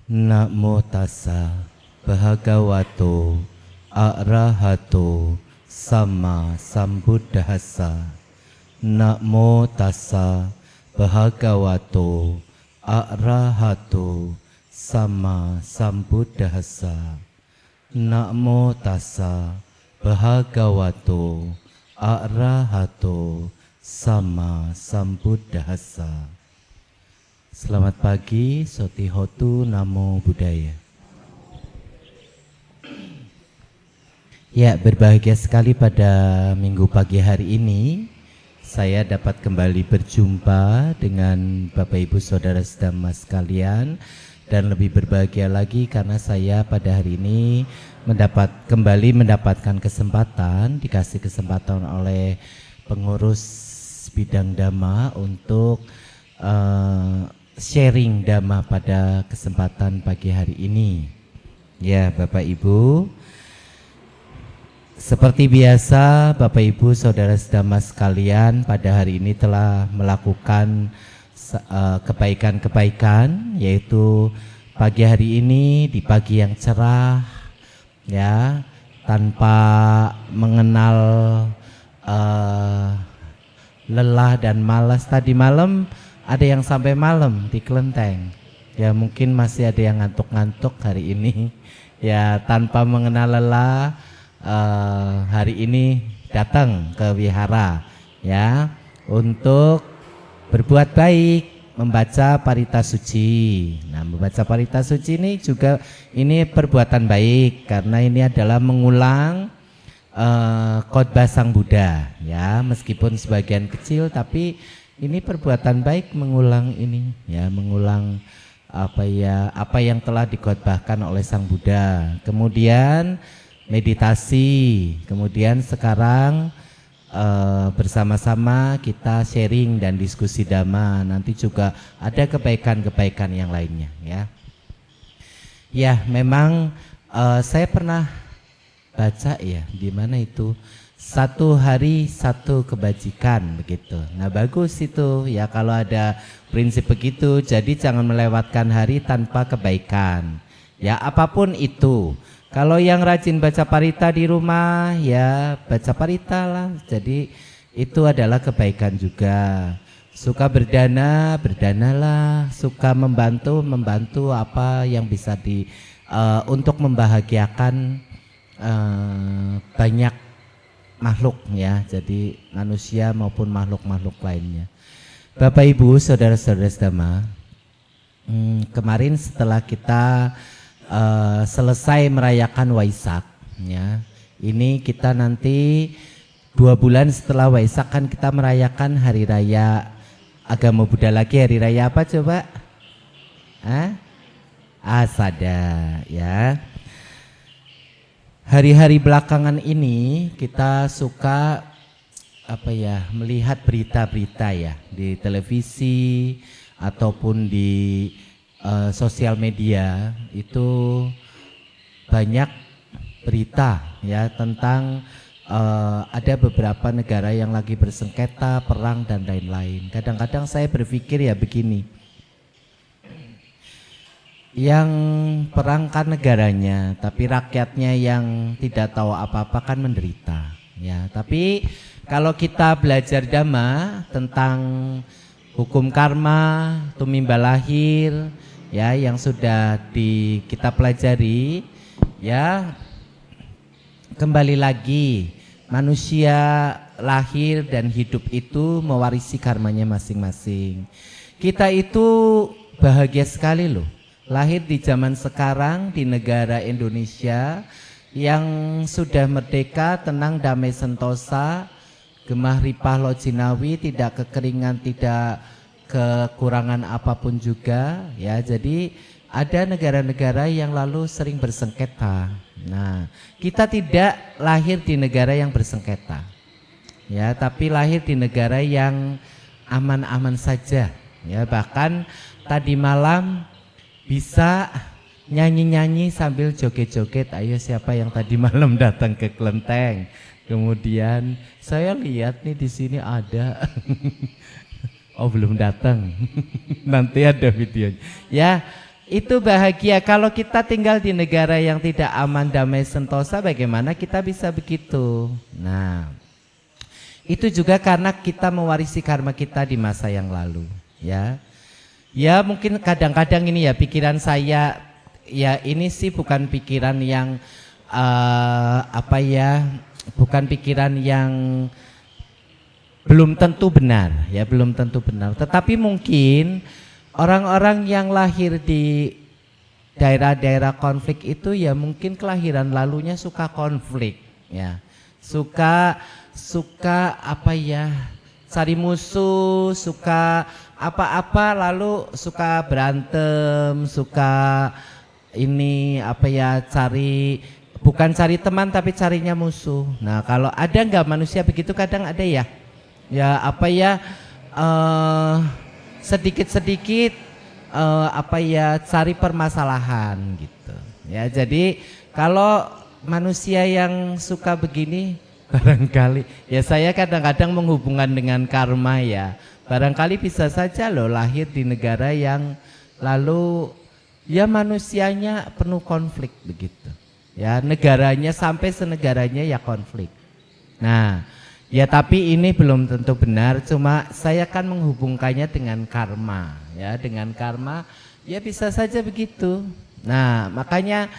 Namo tassa bhagavato arahato sama sambuddhassa. Namo tassa bhagavato arahato sama sambuddhassa. Namo tassa bhagavato arahato sama sambuddhassa. Selamat pagi, Sotihotu Namo Buddhaya. Ya, berbahagia sekali pada minggu pagi hari ini saya dapat kembali berjumpa dengan Bapak Ibu Saudara Sedama sekalian, dan lebih berbahagia lagi karena saya pada hari ini kembali mendapatkan kesempatan, dikasih kesempatan oleh pengurus bidang Dhamma untuk sharing Dhamma pada kesempatan pagi hari ini. Ya, Bapak Ibu, seperti biasa Bapak Ibu Saudara Sedama sekalian pada hari ini telah melakukan kebaikan-kebaikan, yaitu pagi hari ini di pagi yang cerah, ya, tanpa mengenal lelah dan malas. Tadi malam ada yang sampai malam di kelenteng, ya mungkin masih ada yang ngantuk-ngantuk hari ini, ya tanpa mengenal lelah hari ini datang ke wihara, ya, untuk berbuat baik, membaca parita suci. Nah, membaca parita suci ini juga ini perbuatan baik karena ini adalah mengulang khotbah Sang Buddha, ya, meskipun sebagian kecil tapi ini perbuatan baik mengulang ini, ya, mengulang apa yang telah dikhotbahkan oleh Sang Buddha. Kemudian meditasi, kemudian sekarang bersama-sama kita sharing dan diskusi Dhamma. Nanti juga ada kebaikan-kebaikan yang lainnya, ya. Ya, memang saya pernah baca, ya, di mana itu, satu hari satu kebajikan, begitu. Nah, bagus itu, ya, kalau ada prinsip begitu. Jadi jangan melewatkan hari tanpa kebaikan, ya, apapun itu. Kalau yang rajin baca parita di rumah, ya baca parita lah. Jadi itu adalah kebaikan juga. Suka berdana, berdanalah. Suka membantu, membantu apa yang bisa untuk membahagiakan banyak makhluk, ya, jadi manusia maupun makhluk-makhluk lainnya. Bapak Ibu Saudara-saudara Sedama, kemarin setelah kita selesai merayakan Waisak, ya, ini kita nanti 2 bulan setelah Waisak kan kita merayakan hari raya agama Buddha lagi. Hari raya apa coba? Asada, ya. Hari-hari belakangan ini kita suka melihat berita-berita, ya, di televisi ataupun di sosial media. Itu banyak berita, ya, tentang ada beberapa negara yang lagi bersengketa, perang dan lain-lain. Kadang-kadang saya berpikir, ya, begini, yang perang kan negaranya, tapi rakyatnya yang tidak tahu apa-apa kan menderita, ya. Tapi kalau kita belajar Dhamma tentang hukum karma, tumimba lahir, ya, yang sudah kita pelajari, ya, kembali lagi manusia lahir dan hidup itu mewarisi karmanya masing-masing. Kita itu bahagia sekali loh, lahir di zaman sekarang di negara Indonesia yang sudah merdeka, tenang, damai, sentosa, gemah ripah lojinawi, tidak kekeringan, tidak kekurangan apapun juga, ya. Jadi ada negara-negara yang lalu sering bersengketa. Nah, kita tidak lahir di negara yang bersengketa, ya, tapi lahir di negara yang aman-aman saja, ya. Bahkan tadi malam bisa nyanyi-nyanyi sambil joget-joget. Ayo, siapa yang tadi malam datang ke kelenteng? Kemudian saya lihat nih di sini ada oh belum datang nanti ada videonya, ya. Itu bahagia. Kalau kita tinggal di negara yang tidak aman, damai, sentosa, bagaimana kita bisa begitu? Nah, itu juga karena kita mewarisi karma kita di masa yang lalu, ya. Ya mungkin kadang-kadang ini ya pikiran saya, ya ini sih bukan pikiran yang bukan pikiran yang belum tentu benar, ya belum tentu benar. Tetapi mungkin orang-orang yang lahir di daerah-daerah konflik itu ya mungkin kelahiran lalunya suka konflik, ya suka cari musuh, suka apa-apa, lalu suka berantem, suka bukan cari teman tapi carinya musuh. Nah kalau ada nggak manusia begitu? Kadang ada ya. Sedikit-sedikit cari permasalahan gitu. Ya jadi kalau manusia yang suka begini barangkali ya saya kadang-kadang menghubungkan dengan karma ya. Barangkali bisa saja loh lahir di negara yang lalu ya manusianya penuh konflik begitu. Ya negaranya sampai senegaranya ya konflik. Nah ya tapi ini belum tentu benar, cuma saya kan menghubungkannya dengan karma, ya dengan karma ya bisa saja begitu. Nah makanya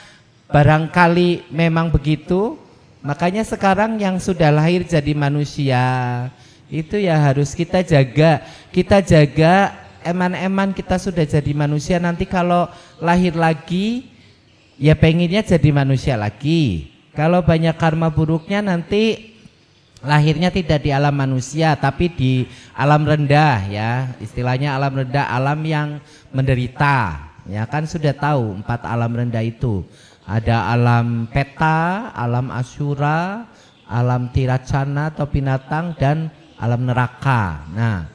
barangkali memang begitu, makanya sekarang yang sudah lahir jadi manusia itu ya harus kita jaga eman-eman kita sudah jadi manusia, nanti kalau lahir lagi ya pengennya jadi manusia lagi. Kalau banyak karma buruknya nanti lahirnya tidak di alam manusia tapi di alam rendah, ya istilahnya alam rendah, alam yang menderita, ya kan sudah tahu 4 alam rendah itu ada alam peta, alam asyura, alam tiracana atau binatang, dan alam neraka. Nah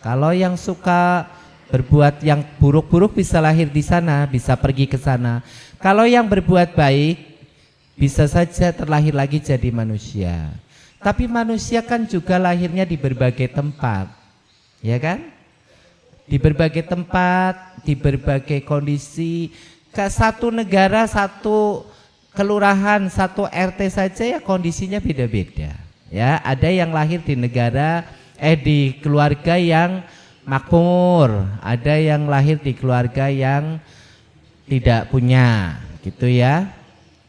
kalau yang suka berbuat yang buruk-buruk bisa lahir di sana, bisa pergi ke sana. Kalau yang berbuat baik bisa saja terlahir lagi jadi manusia. Tapi manusia kan juga lahirnya di berbagai tempat, ya kan? Di berbagai tempat, di berbagai kondisi. Ke satu negara, satu kelurahan, satu RT saja ya kondisinya beda-beda. Ya, ada yang lahir di di keluarga yang makmur, ada yang lahir di keluarga yang tidak punya, gitu ya.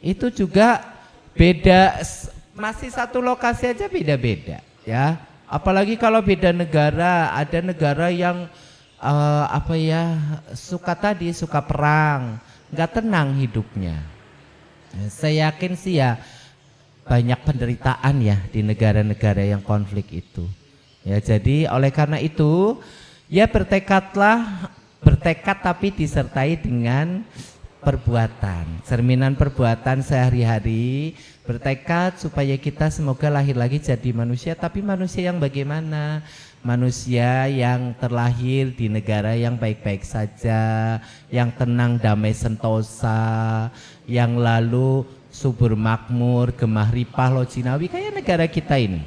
Itu juga beda. Masih satu lokasi aja beda-beda, ya. Apalagi kalau beda negara, ada negara yang suka perang, nggak tenang hidupnya. Saya yakin sih ya banyak penderitaan ya di negara-negara yang konflik itu. Ya jadi oleh karena itu ya bertekad tapi disertai dengan perbuatan, cerminan perbuatan sehari-hari. Bertekad supaya kita semoga lahir lagi jadi manusia, tapi manusia yang bagaimana? Manusia yang terlahir di negara yang baik-baik saja, yang tenang, damai, sentosa, yang lalu subur makmur, gemah ripah, lojinawi kayak negara kita ini,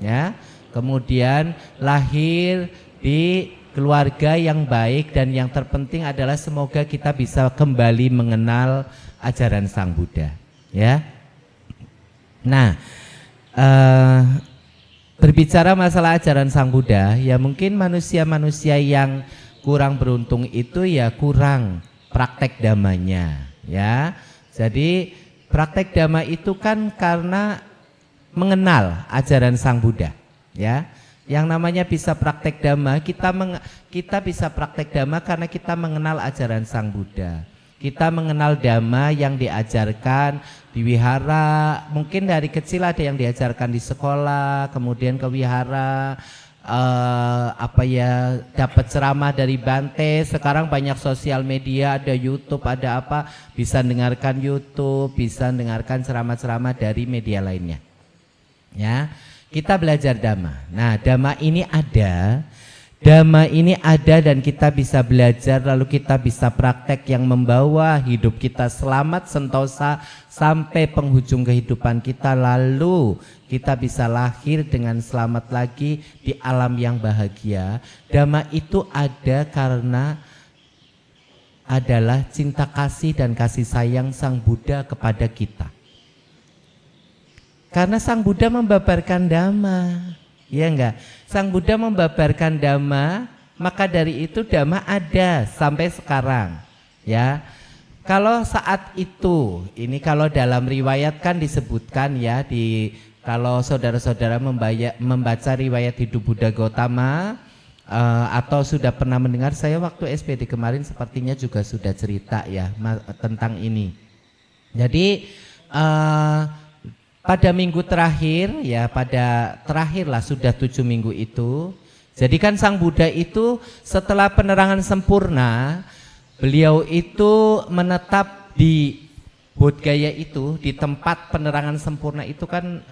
ya. Kemudian lahir di keluarga yang baik, dan yang terpenting adalah semoga kita bisa kembali mengenal ajaran Sang Buddha, ya. Nah, berbicara masalah ajaran Sang Buddha, ya mungkin manusia-manusia yang kurang beruntung itu ya kurang praktek dhammanya, ya. Jadi praktek dhamma itu kan karena mengenal ajaran Sang Buddha, ya. Yang namanya bisa praktek dhamma, kita bisa praktek dhamma karena kita mengenal ajaran Sang Buddha. Kita mengenal dhamma yang diajarkan di wihara, mungkin dari kecil ada yang diajarkan di sekolah, kemudian ke wihara, dapat ceramah dari Bante. Sekarang banyak sosial media, ada YouTube, ada apa, bisa dengarkan YouTube, bisa dengarkan ceramah-ceramah dari media lainnya. Ya, kita belajar dhamma. Nah, dhamma ini ada dan kita bisa belajar, lalu kita bisa praktek yang membawa hidup kita selamat sentosa sampai penghujung kehidupan kita, lalu kita bisa lahir dengan selamat lagi di alam yang bahagia. Dhamma itu ada karena adalah cinta kasih dan kasih sayang Sang Buddha kepada kita. Karena Sang Buddha membabarkan Dhamma, ya enggak? Sang Buddha membabarkan Dhamma, maka dari itu Dhamma ada sampai sekarang, ya. Kalau saat itu, ini kalau dalam riwayat kan disebutkan ya, kalau saudara-saudara membaca riwayat hidup Buddha Gautama, atau sudah pernah mendengar, saya waktu SPD kemarin sepertinya juga sudah cerita ya tentang ini. Jadi pada minggu terakhir ya, pada terakhirlah sudah 7 minggu itu. Jadi kan Sang Buddha itu setelah penerangan sempurna, beliau itu menetap di Bodh Gaya itu, di tempat penerangan sempurna itu kan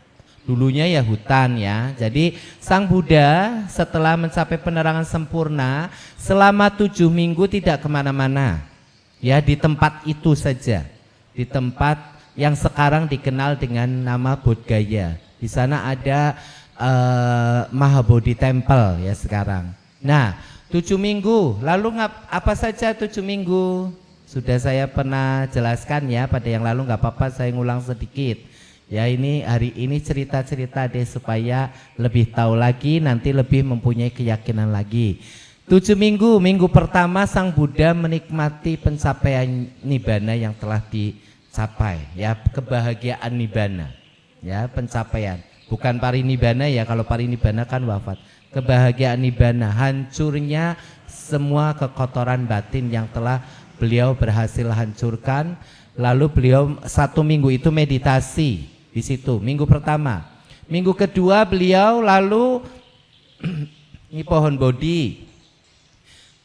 dulunya ya hutan ya. Jadi Sang Buddha setelah mencapai penerangan sempurna selama 7 minggu tidak kemana-mana, ya di tempat itu saja, di tempat yang sekarang dikenal dengan nama Bodh Gaya. Di sana ada Mahabodhi Temple ya sekarang. Nah, 7 minggu, lalu apa saja 7 minggu? Sudah saya pernah jelaskan ya pada yang lalu, nggak apa-apa saya ngulang sedikit. Ya ini hari ini cerita-cerita deh supaya lebih tahu lagi, nanti lebih mempunyai keyakinan lagi. 7 minggu, minggu pertama Sang Buddha menikmati pencapaian Nibbana yang telah dicapai, ya kebahagiaan Nibbana, ya pencapaian. Bukan parinibbana ya, kalau parinibbana kan wafat. Kebahagiaan Nibbana, hancurnya semua kekotoran batin yang telah beliau berhasil hancurkan. Lalu beliau 1 minggu itu meditasi di situ, minggu pertama. Minggu kedua beliau lalu ini pohon bodhi,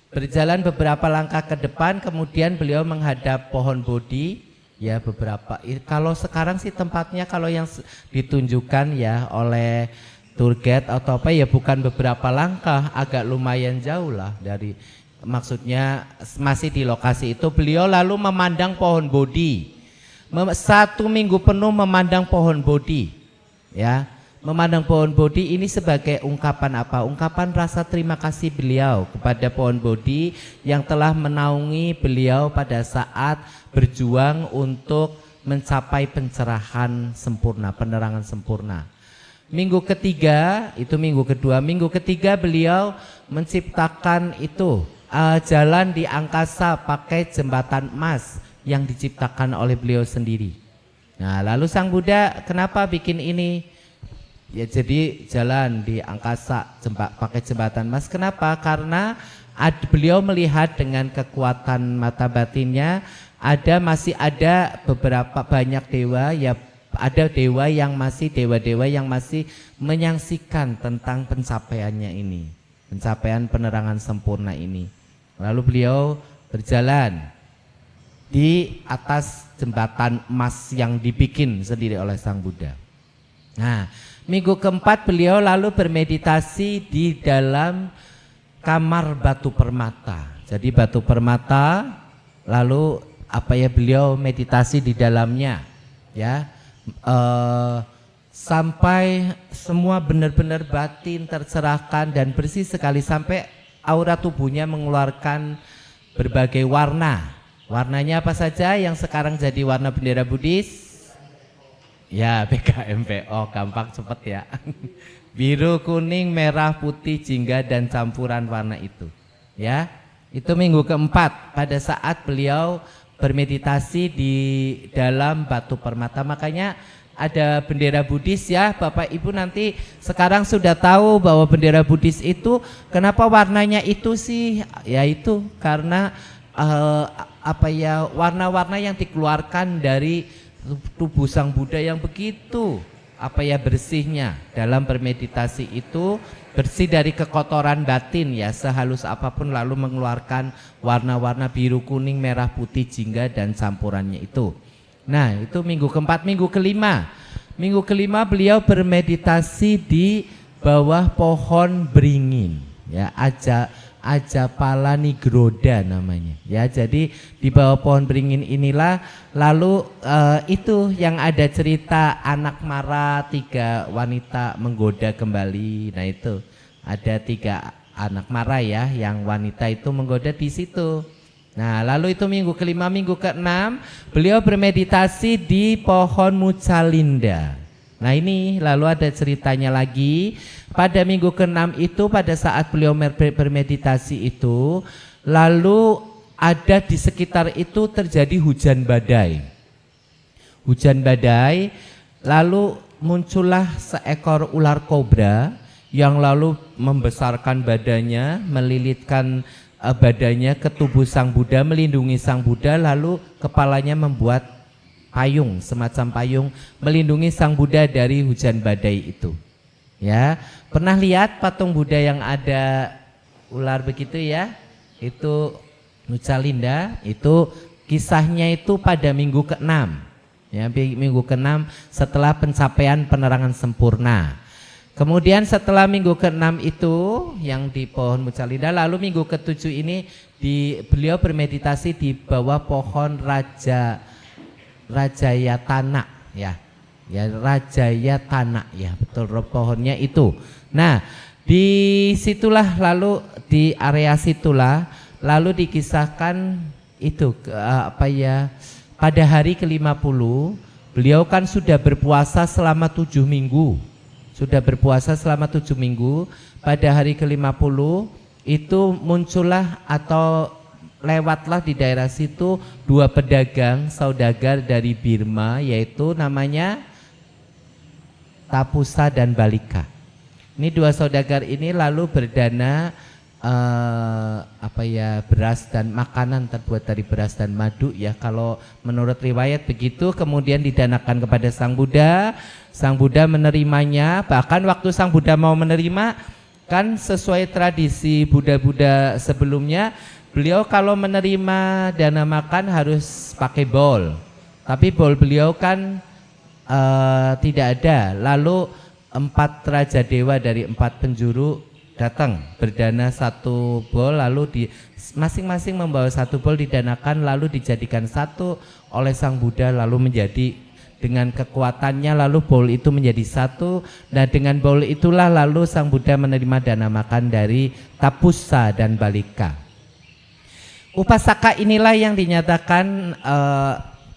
berjalan beberapa langkah ke depan, kemudian beliau menghadap pohon bodhi. Ya beberapa, kalau sekarang sih tempatnya kalau yang ditunjukkan ya oleh tour guide atau apa ya bukan beberapa langkah, agak lumayan jauh lah dari, maksudnya masih di lokasi itu. Beliau lalu memandang pohon bodhi, 1 minggu penuh memandang pohon bodhi, ya memandang pohon bodhi ini sebagai ungkapan apa? Ungkapan rasa terima kasih beliau kepada pohon bodhi yang telah menaungi beliau pada saat berjuang untuk mencapai pencerahan sempurna, penerangan sempurna. Minggu ketiga, itu minggu kedua, minggu ketiga beliau menciptakan itu jalan di angkasa pakai jembatan emas yang diciptakan oleh beliau sendiri. Nah lalu Sang Buddha kenapa bikin ini? Ya jadi jalan di angkasa pakai jembatan emas. Kenapa? Karena beliau melihat dengan kekuatan mata batinnya masih ada beberapa banyak dewa ya, ada dewa-dewa yang masih menyaksikan tentang pencapaiannya ini, pencapaian penerangan sempurna ini. Lalu beliau berjalan di atas jembatan emas yang dibikin sendiri oleh Sang Buddha. Nah, minggu keempat beliau lalu bermeditasi di dalam kamar batu permata. Jadi batu permata, lalu beliau meditasi di dalamnya, ya sampai semua benar-benar batin tercerahkan dan bersih sekali, sampai aura tubuhnya mengeluarkan berbagai warna. Warnanya apa saja yang sekarang jadi warna bendera Buddhis? Ya BKMPO, gampang cepet ya. Biru, kuning, merah, putih, jingga dan campuran warna itu. Ya, itu minggu keempat pada saat beliau bermeditasi di dalam batu permata. Makanya ada bendera Buddhis ya, Bapak Ibu nanti sekarang sudah tahu bahwa bendera Buddhis itu kenapa warnanya itu sih? Ya itu karena warna-warna yang dikeluarkan dari tubuh Sang Buddha yang begitu bersihnya dalam bermeditasi itu, bersih dari kekotoran batin ya, sehalus apapun, lalu mengeluarkan warna-warna biru, kuning, merah, putih, jingga dan campurannya itu. Nah itu minggu keempat. Minggu kelima beliau bermeditasi di bawah pohon beringin ya, Ajapala Nigroda namanya ya. Jadi di bawah pohon beringin inilah lalu itu yang ada cerita anak mara 3 wanita menggoda kembali. Nah itu ada 3 anak mara ya, yang wanita itu menggoda di situ. Nah, lalu itu minggu kelima, minggu keenam beliau bermeditasi di pohon Mucalinda. Nah, ini lalu ada ceritanya lagi. Pada minggu keenam itu, pada saat beliau bermeditasi itu, lalu ada di sekitar itu terjadi hujan badai. Hujan badai, lalu muncullah seekor ular kobra yang lalu membesarkan badannya, melilitkan badannya ke tubuh Sang Buddha, melindungi Sang Buddha, lalu kepalanya membuat payung, semacam payung melindungi Sang Buddha dari hujan badai itu. Ya, pernah lihat patung Buddha yang ada ular begitu ya? Itu Mucalinda, itu kisahnya itu pada minggu ke-6. Ya, minggu ke-6 setelah pencapaian penerangan sempurna. Kemudian setelah minggu ke-6 itu yang di pohon Mucalinda, lalu minggu ke-7 ini beliau bermeditasi di bawah pohon Rajayatana ya. Ya, Rajayatana ya, betul pohonnya itu. Nah, disitulah lalu di area situlah lalu dikisahkan itu pada hari ke-50 beliau kan sudah berpuasa selama 7 minggu. Sudah berpuasa selama 7 minggu, pada hari ke-50 itu muncullah atau lewatlah di daerah situ 2 pedagang saudagar dari Birma, yaitu namanya Tapusa dan Balika. Ini 2 saudagar ini lalu berdana beras dan makanan terbuat dari beras dan madu ya, kalau menurut riwayat begitu. Kemudian didanakan kepada Sang Buddha. Sang Buddha menerimanya, bahkan waktu Sang Buddha mau menerima, kan sesuai tradisi Buddha-Buddha sebelumnya, beliau kalau menerima dana makan harus pakai bowl, tapi bowl beliau kan tidak ada. Lalu 4 raja dewa dari 4 penjuru datang berdana 1 bowl, lalu masing-masing membawa 1 bowl, didanakan lalu dijadikan 1 oleh Sang Buddha, lalu menjadi dengan kekuatannya lalu bowl itu menjadi 1. Nah, dengan bowl itulah lalu Sang Buddha menerima dana makan dari Tapusa dan Balika. Upasaka inilah yang dinyatakan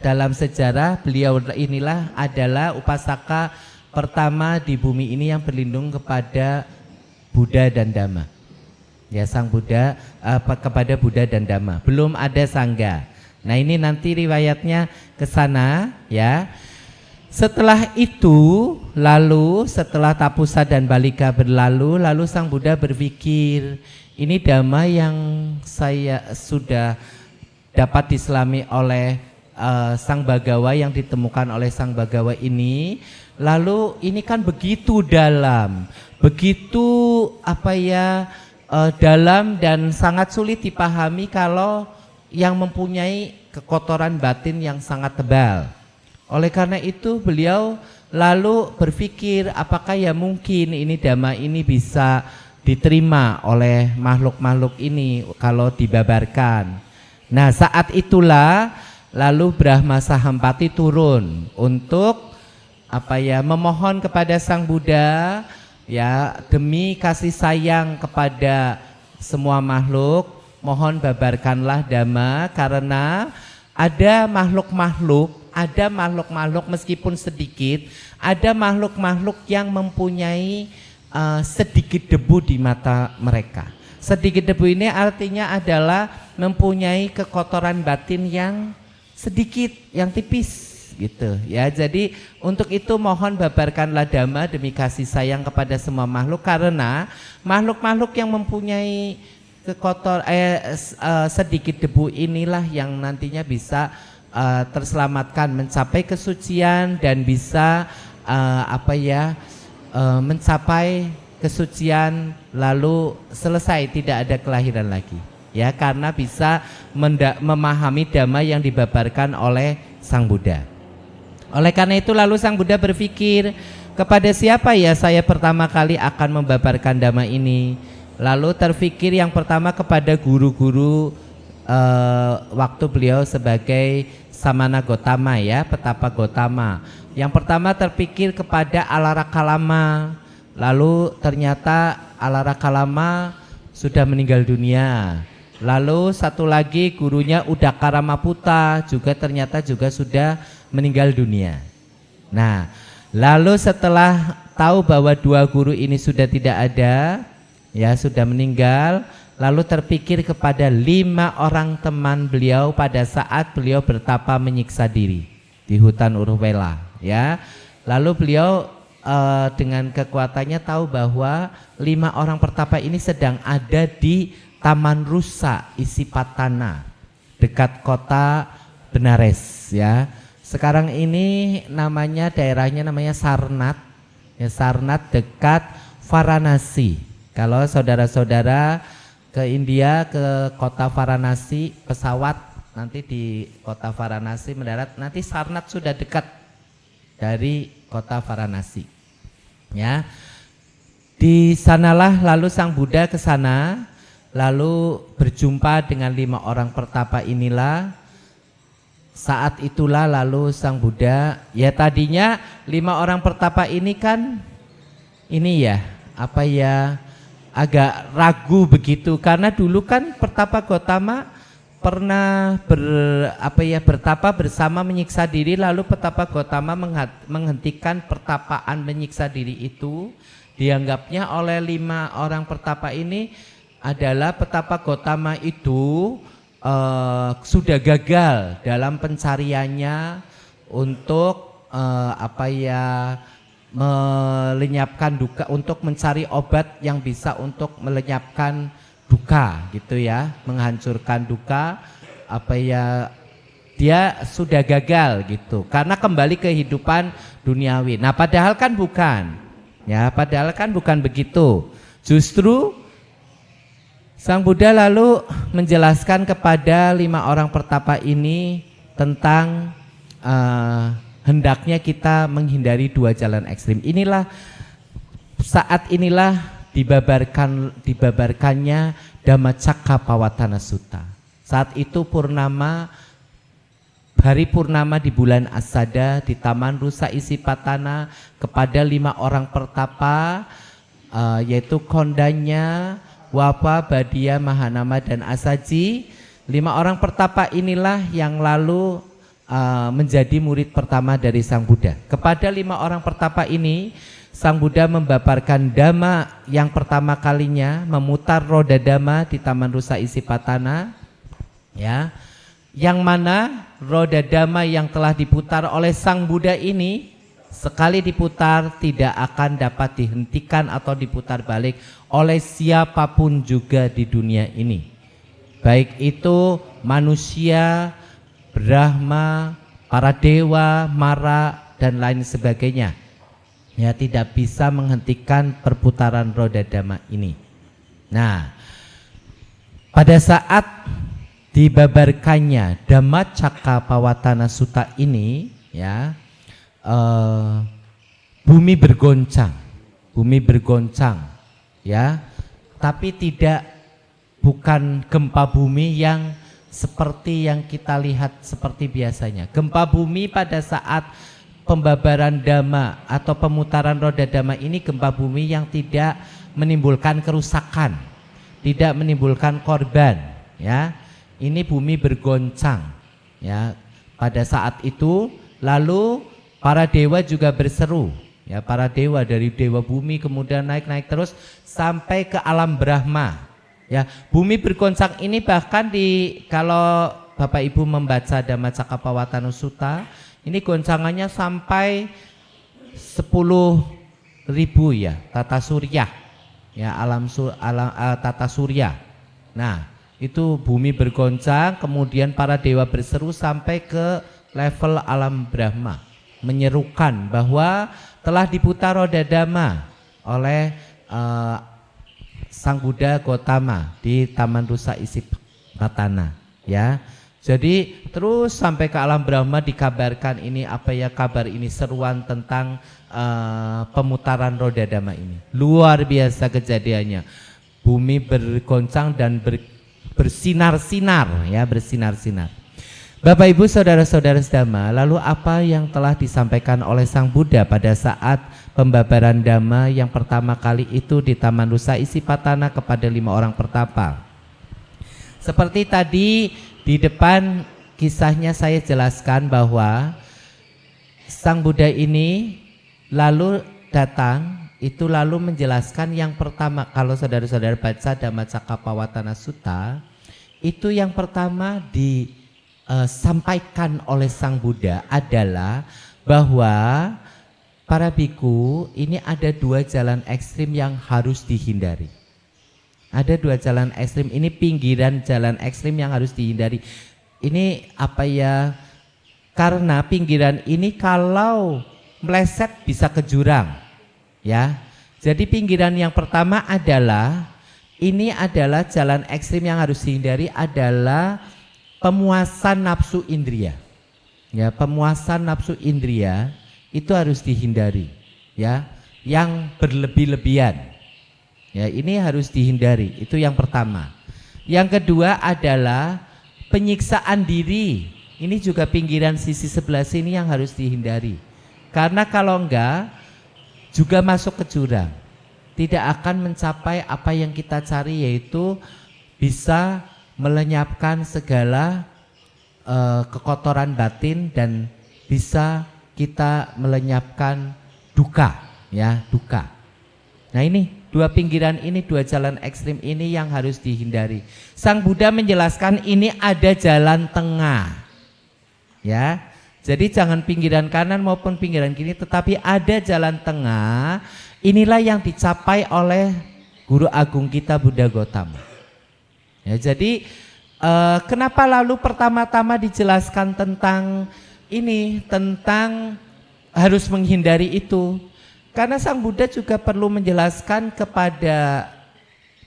dalam sejarah, beliau inilah adalah upasaka pertama di bumi ini yang berlindung kepada Buddha dan Dhamma. Ya, Sang Buddha kepada Buddha dan Dhamma. Belum ada sangga. Nah, ini nanti riwayatnya ke sana ya. Setelah itu, lalu setelah Tapusa dan Balika berlalu, lalu Sang Buddha berpikir, ini Dhamma yang saya sudah dapat diselami oleh Sang Bagawa, yang ditemukan oleh Sang Bagawa ini, lalu ini kan begitu dalam, begitu dalam dan sangat sulit dipahami kalau yang mempunyai kekotoran batin yang sangat tebal. Oleh karena itu beliau lalu berpikir, apakah ya mungkin ini Dhamma ini bisa diterima oleh makhluk-makhluk ini kalau dibabarkan. Nah, saat itulah lalu Brahma Sahampati turun untuk memohon kepada Sang Buddha ya, demi kasih sayang kepada semua makhluk, mohon babarkanlah Dhamma, karena ada makhluk-makhluk meskipun sedikit, ada makhluk-makhluk yang mempunyai sedikit debu di mata mereka. Sedikit debu ini artinya adalah mempunyai kekotoran batin yang sedikit, yang tipis gitu ya. Jadi untuk itu mohon babarkanlah Dhamma demi kasih sayang kepada semua makhluk, karena makhluk-makhluk yang mempunyai sedikit debu inilah yang nantinya bisa terselamatkan, mencapai kesucian dan bisa mencapai kesucian lalu selesai, tidak ada kelahiran lagi ya, karena bisa memahami Dhamma yang dibabarkan oleh Sang Buddha. Oleh karena itu lalu Sang Buddha berpikir, kepada siapa ya saya pertama kali akan membabarkan Dhamma ini? Lalu terpikir yang pertama kepada guru-guru waktu beliau sebagai Samana Gotama ya, Petapa Gotama. Yang pertama terpikir kepada Alara Kalama. Lalu ternyata Alara Kalama sudah meninggal dunia. Lalu satu lagi gurunya Udakara Maputa juga ternyata juga sudah meninggal dunia. Nah, lalu setelah tahu bahwa dua guru ini sudah tidak ada, ya sudah meninggal, lalu terpikir kepada 5 orang teman beliau pada saat beliau bertapa menyiksa diri di hutan Urwela, ya. Lalu beliau dengan kekuatannya tahu bahwa 5 orang pertapa ini sedang ada di Taman Rusa Isipatana dekat kota Benares, ya. Sekarang ini namanya daerahnya namanya Sarnath, ya, Sarnath dekat Varanasi. Kalau saudara-saudara ke India ke kota Varanasi pesawat nanti di kota Varanasi mendarat, nanti Sarnath sudah dekat dari kota Varanasi, ya. Di sanalah lalu Sang Buddha ke sana. Lalu berjumpa dengan 5 orang pertapa inilah. Saat itulah lalu Sang Buddha, ya tadinya 5 orang pertapa ini kan ini ya apa ya agak ragu begitu, karena dulu kan pertapa Gotama pernah bertapa bersama menyiksa diri, lalu pertapa Gotama menghentikan pertapaan menyiksa diri itu. Dianggapnya oleh 5 orang pertapa ini adalah petapa Gotama itu sudah gagal dalam pencariannya untuk melenyapkan duka, untuk mencari obat yang bisa untuk melenyapkan duka gitu ya, menghancurkan duka, dia sudah gagal gitu karena kembali ke kehidupan duniawi. Nah, padahal kan bukan, ya, padahal kan bukan begitu. Justru Sang Buddha lalu menjelaskan kepada 5 orang pertapa ini tentang hendaknya kita menghindari 2 jalan ekstrim. Saat inilah dibabarkannya Dhammacakkappavattana Sutta. Saat itu hari purnama di bulan Asada di Taman Rusa Isipatana kepada 5 orang pertapa, yaitu Kondanya, Wapa, Badia, Mahanama, dan Asaji. 5 orang pertapa inilah yang lalu menjadi murid pertama dari Sang Buddha. Kepada 5 orang pertapa ini Sang Buddha membabarkan dhamma yang pertama kalinya, memutar roda dhamma di Taman Rusa Isipatana, ya. Yang mana roda dhamma yang telah diputar oleh Sang Buddha ini sekali diputar tidak akan dapat dihentikan atau diputar balik oleh siapapun juga di dunia ini, baik itu manusia, Brahma, para dewa, Mara, dan lain sebagainya, ya, tidak bisa menghentikan perputaran roda dhamma ini. Nah, pada saat dibabarkannya Dhammacakkappavattana Sutta ini, ya, bumi bergoncang, ya, tapi bukan gempa bumi yang seperti yang kita lihat seperti biasanya. Gempa bumi pada saat pembabaran dhamma atau pemutaran roda dhamma ini gempa bumi yang tidak menimbulkan kerusakan, tidak menimbulkan korban, ya. Ini bumi bergoncang, ya. Pada saat itu lalu para dewa juga berseru, ya, para dewa dari dewa bumi kemudian naik terus sampai ke alam Brahma, ya. Bumi bergoncang ini bahkan kalau Bapak Ibu membaca Dhammacakkappavattana Sutta, ini goncangannya sampai 10.000 ya, tata surya, ya, tata surya. Nah, itu bumi bergoncang, kemudian para dewa berseru sampai ke level alam Brahma, menyerukan bahwa telah diputar roda dhamma oleh Sang Buddha Gotama di Taman Rusa Isipatana, ya. Jadi terus sampai ke alam Brahma dikabarkan ini kabar ini, seruan tentang pemutaran roda dhamma ini. Luar biasa kejadiannya. Bumi bergoncang dan bersinar-sinar, ya, bersinar-sinar. Bapak Ibu saudara-saudara sedama, lalu apa yang telah disampaikan oleh Sang Buddha pada saat pembabaran dhamma yang pertama kali itu di Taman Rusa Isipatana kepada 5 orang pertapa? Seperti tadi di depan kisahnya saya jelaskan bahwa Sang Buddha ini lalu datang, itu lalu menjelaskan yang pertama, kalau saudara-saudara baca Dhammacakkappavattana Sutta, itu yang pertama disampaikan oleh Sang Buddha adalah bahwa para biku ini ada dua jalan ekstrim yang harus dihindari. Ada dua jalan ekstrim, ini pinggiran jalan ekstrim yang harus dihindari. Ini apa ya, karena pinggiran ini kalau meleset bisa ke jurang, ya. Jadi pinggiran yang pertama adalah, ini adalah jalan ekstrim yang harus dihindari adalah pemuasan nafsu indria. Ya, pemuasan nafsu indria itu harus dihindari, ya, yang berlebih-lebihan, ya, ini harus dihindari, itu yang pertama. Yang kedua adalah penyiksaan diri, ini juga pinggiran sisi sebelah sini yang harus dihindari, karena kalau enggak juga masuk ke jurang, tidak akan mencapai apa yang kita cari, yaitu bisa melenyapkan segala kekotoran batin dan bisa kita melenyapkan duka, ya, duka. Nah ini dua pinggiran ini, dua jalan ekstrim ini yang harus dihindari. Sang Buddha menjelaskan ini ada jalan tengah, ya. Jadi jangan pinggiran kanan maupun pinggiran kiri, tetapi ada jalan tengah. Inilah yang dicapai oleh Guru Agung kita Buddha Gautama. Ya, jadi kenapa lalu pertama-tama dijelaskan tentang ini, tentang harus menghindari itu? Karena Sang Buddha juga perlu menjelaskan kepada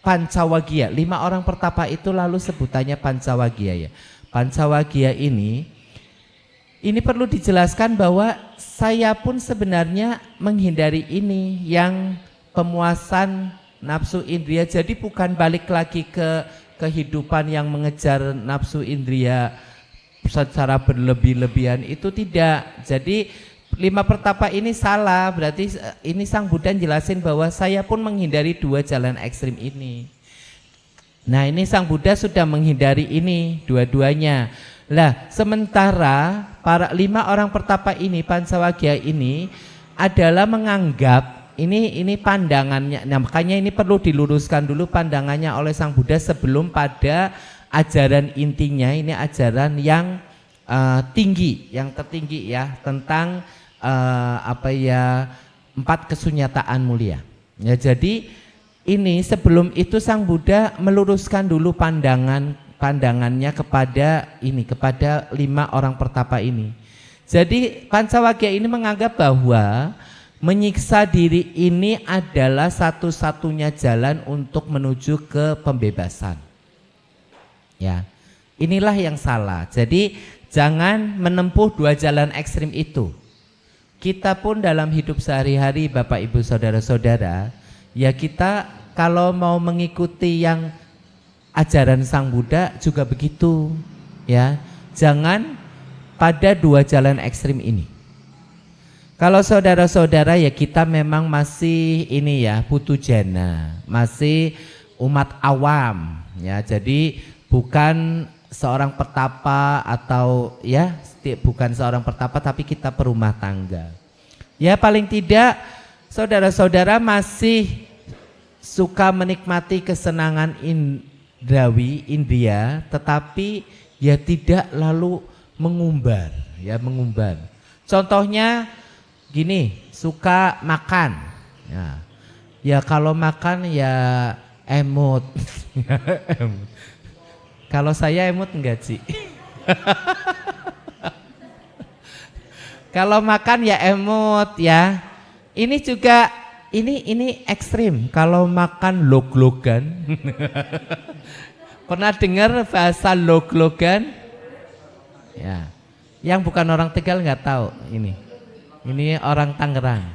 Pancawagya, 5 orang pertapa itu lalu sebutannya Pancawagya, ya. Pancawagya ini perlu dijelaskan bahwa saya pun sebenarnya menghindari ini, yang pemuasan nafsu indria. Jadi bukan balik lagi ke kehidupan yang mengejar nafsu indria secara berlebih-lebihan, itu tidak. Jadi 5 pertapa ini salah, berarti ini Sang Buddha jelasin bahwa saya pun menghindari dua jalan ekstrim ini. Nah ini Sang Buddha sudah menghindari ini dua-duanya. Lah sementara para 5 orang pertapa ini, Pancawagya ini adalah menganggap ini pandangannya. Nah makanya ini perlu diluruskan dulu pandangannya oleh Sang Buddha sebelum pada ajaran intinya. Ini ajaran yang tinggi, yang tertinggi, ya, tentang 4 kesunyataan mulia. Ya, jadi ini sebelum itu Sang Buddha meluruskan dulu pandangannya kepada 5 orang pertapa ini. Jadi Pancawagya ini menganggap bahwa menyiksa diri ini adalah satu-satunya jalan untuk menuju ke pembebasan. Ya, inilah yang salah. Jadi jangan menempuh dua jalan ekstrim itu. Kita pun dalam hidup sehari-hari, Bapak Ibu Saudara-saudara, ya kita kalau mau mengikuti yang ajaran Sang Buddha juga begitu, ya. Jangan pada dua jalan ekstrim ini. Kalau saudara-saudara, ya kita memang masih ini, ya, putu jana, masih umat awam, ya. Jadi bukan seorang pertapa atau, ya, bukan seorang pertapa, tapi kita perumah tangga. Ya paling tidak saudara-saudara masih suka menikmati kesenangan indrawi, indria, tetapi ya tidak lalu mengumbar, ya, mengumbar. Contohnya gini, suka makan, ya kalau makan ya emot. Kalau saya emot enggak sih? Kalau makan ya emot, ya. Ini juga ini ekstrim. Kalau makan log-logan. Pernah dengar bahasa log-logan? Ya. Yang bukan orang Tegal nggak tahu ini. Ini orang Tangerang.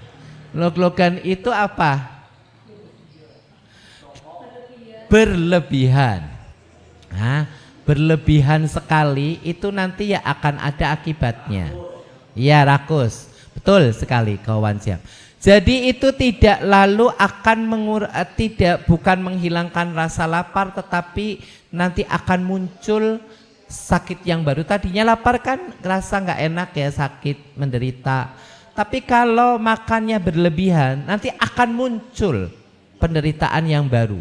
Log-logan itu apa? Berlebihan. Nah, berlebihan sekali itu nanti ya akan ada akibatnya. Ya, rakus. Betul sekali kawan siap. Jadi itu tidak lalu akan bukan menghilangkan rasa lapar, tetapi nanti akan muncul sakit yang baru. Tadinya lapar kan rasa nggak enak ya, sakit, menderita. Tapi kalau makannya berlebihan, nanti akan muncul penderitaan yang baru.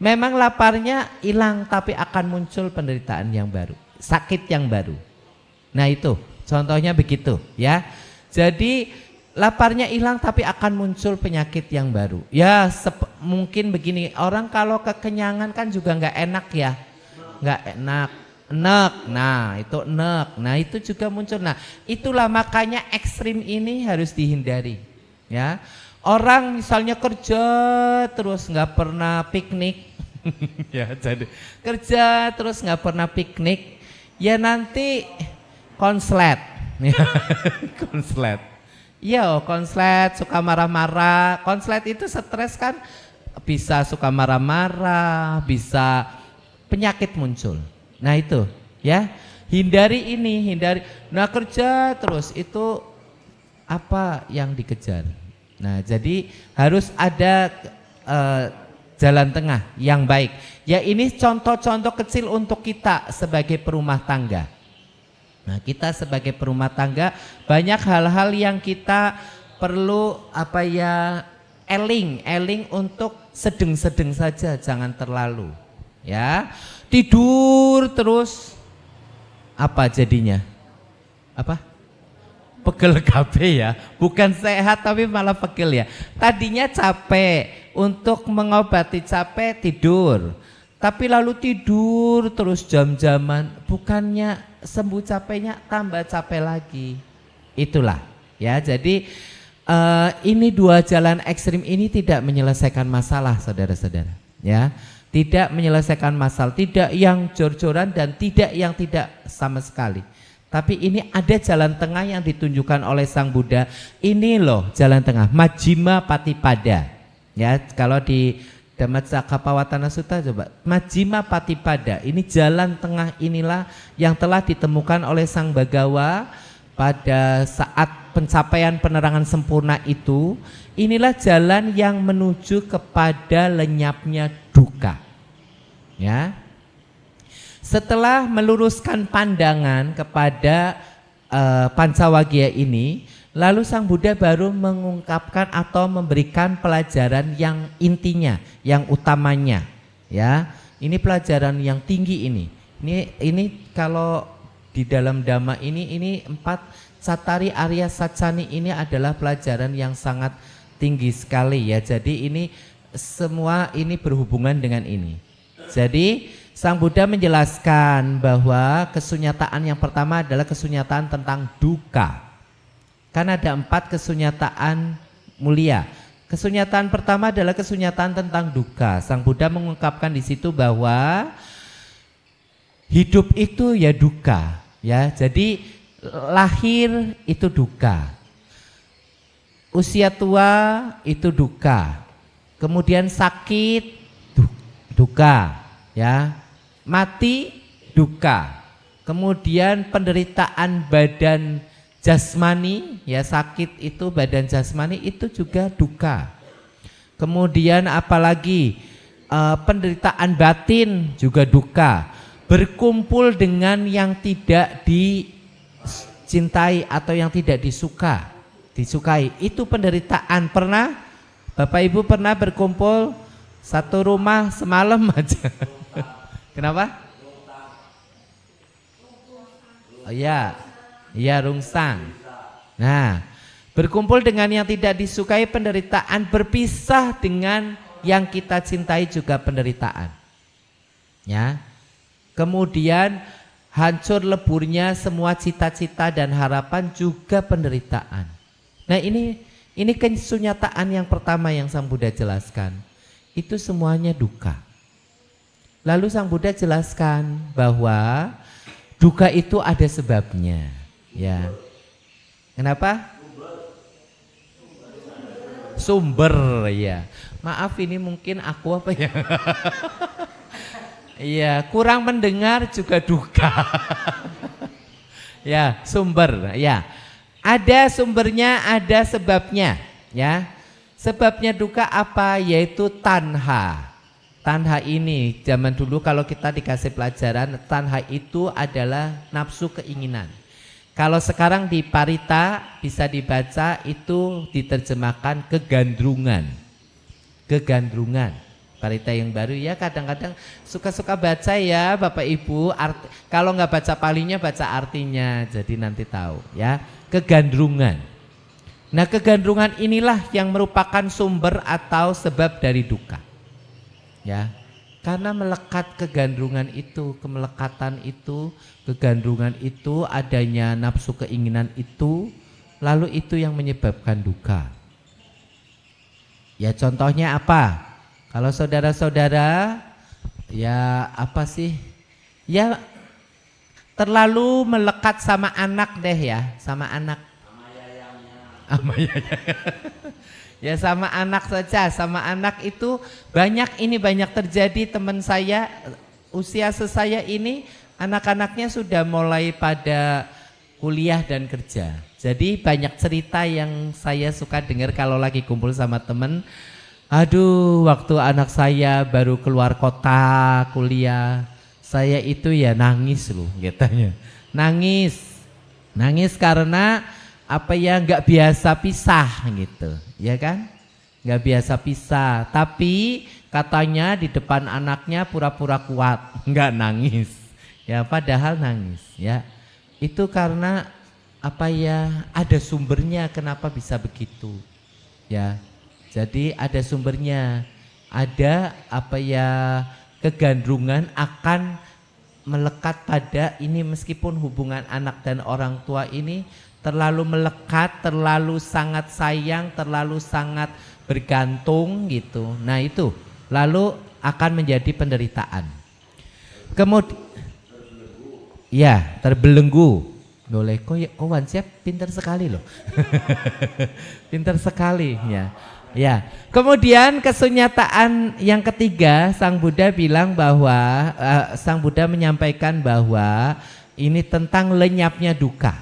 Memang laparnya hilang, tapi akan muncul penderitaan yang baru, sakit yang baru. Nah itu contohnya begitu ya. Jadi laparnya hilang tapi akan muncul penyakit yang baru. Ya mungkin begini, orang kalau kekenyangan kan juga nggak enak ya, nggak enak. Nah itu nah itu juga muncul. Nah itulah makanya ekstrim ini harus dihindari ya. Orang misalnya kerja terus nggak pernah piknik ya, jadi kerja terus nggak pernah piknik ya nanti konslet konslet iya, konslet suka marah-marah. Konslet itu stres kan, bisa suka marah-marah, bisa penyakit muncul. Nah itu ya, hindari ini, hindari. Nah kerja terus itu apa yang dikejar. Nah jadi harus ada jalan tengah yang baik. Ya ini contoh-contoh kecil untuk kita sebagai perumah tangga. Nah kita sebagai perumah tangga banyak hal-hal yang kita perlu eling untuk sedeng-sedeng saja, jangan terlalu ya. Tidur terus apa jadinya? Apa? Pegel kabeh ya, bukan sehat tapi malah pegel ya. Tadinya capek, untuk mengobati capek tidur, tapi lalu tidur terus jam-jaman, bukannya sembuh capeknya tambah capek lagi. Itulah ya, jadi ini dua jalan ekstrim ini tidak menyelesaikan masalah saudara-saudara ya. Tidak menyelesaikan masalah, tidak yang jor-joran dan tidak yang tidak sama sekali. Tapi ini ada jalan tengah yang ditunjukkan oleh Sang Buddha. Ini loh jalan tengah, Majjhima Patipada. Ya, kalau di Dhammacakkappavattana Sutta coba, Majjhima Patipada. Ini jalan tengah inilah yang telah ditemukan oleh Sang Bhagawa pada saat pencapaian penerangan sempurna itu. Inilah jalan yang menuju kepada lenyapnya duka. Ya. Setelah meluruskan pandangan kepada Pancawagya ini, lalu Sang Buddha baru mengungkapkan atau memberikan pelajaran yang intinya, yang utamanya. Ya, ini pelajaran yang tinggi ini. Ini kalau di dalam Dhamma ini 4 Cattari Arya Saccani ini adalah pelajaran yang sangat tinggi sekali ya. Jadi ini semua ini berhubungan dengan ini. Jadi Sang Buddha menjelaskan bahwa kesunyataan yang pertama adalah kesunyataan tentang duka. Kan ada 4 kesunyataan mulia. Kesunyataan pertama adalah kesunyataan tentang duka. Sang Buddha mengungkapkan di situ bahwa hidup itu ya duka, ya. Jadi lahir itu duka. Usia tua itu duka. Kemudian sakit duka, ya. Mati duka. Kemudian penderitaan badan jasmani, ya sakit itu badan jasmani itu juga duka. Kemudian apalagi penderitaan batin juga duka. Berkumpul dengan yang tidak dicintai atau yang tidak disukai itu penderitaan. Pernah Bapak Ibu pernah berkumpul satu rumah semalam aja? Kenapa? Oh iya, iya rungsang. Nah, berkumpul dengan yang tidak disukai penderitaan, berpisah dengan yang kita cintai juga penderitaan. Ya. Kemudian hancur leburnya semua cita-cita dan harapan juga penderitaan. Nah, ini kesunyataan yang pertama yang Sang Buddha jelaskan. Itu semuanya duka. Lalu Sang Buddha jelaskan bahwa duka itu ada sebabnya, ya. Kenapa? Sumber, ya. Maaf ini mungkin aku apa ya? Iya, kurang mendengar juga duka. Ya, sumber, ya. Ada sumbernya, ada sebabnya, Ya. Sebabnya duka apa? Yaitu tanha. Tanha ini zaman dulu kalau kita dikasih pelajaran, tanha itu adalah nafsu keinginan. Kalau sekarang di Parita bisa dibaca itu diterjemahkan kegandrungan. Kegandrungan. Parita yang baru ya kadang-kadang suka-suka baca ya Bapak Ibu. Kalau nggak baca palinya baca artinya, jadi nanti tahu ya. Kegandrungan. Nah kegandrungan inilah yang merupakan sumber atau sebab dari duka. Ya, karena melekat kegandrungan itu, kemelekatan itu, kegandrungan itu, adanya nafsu keinginan itu, lalu itu yang menyebabkan duka. Ya contohnya apa? Kalau saudara-saudara, ya apa sih? Ya terlalu melekat sama anak deh ya, sama anak. Ya sama anak saja, sama anak itu banyak terjadi. Teman saya usia sesaya ini anak-anaknya sudah mulai pada kuliah dan kerja. Jadi banyak cerita yang saya suka dengar kalau lagi kumpul sama teman. Aduh, waktu anak saya baru keluar kota kuliah, saya itu ya nangis loh katanya. Nangis karena apa ya, nggak biasa pisah gitu, ya kan? Nggak biasa pisah, tapi katanya di depan anaknya pura-pura kuat, nggak nangis, ya padahal nangis, ya. Itu karena apa ya? Ada sumbernya kenapa bisa begitu, ya. Jadi ada sumbernya, ada apa ya? Kegandrungan akan melekat pada ini meskipun hubungan anak dan orang tua ini terlalu melekat, terlalu sangat sayang, terlalu sangat bergantung gitu. Nah itu lalu akan menjadi penderitaan. Kemudian ya terbelenggu. Boleh kok Wan Siap pintar sekali loh. Pintar sekali ya. Ya. Kemudian kesunyataan yang ketiga, Sang Buddha bilang bahwa Sang Buddha menyampaikan bahwa ini tentang lenyapnya duka.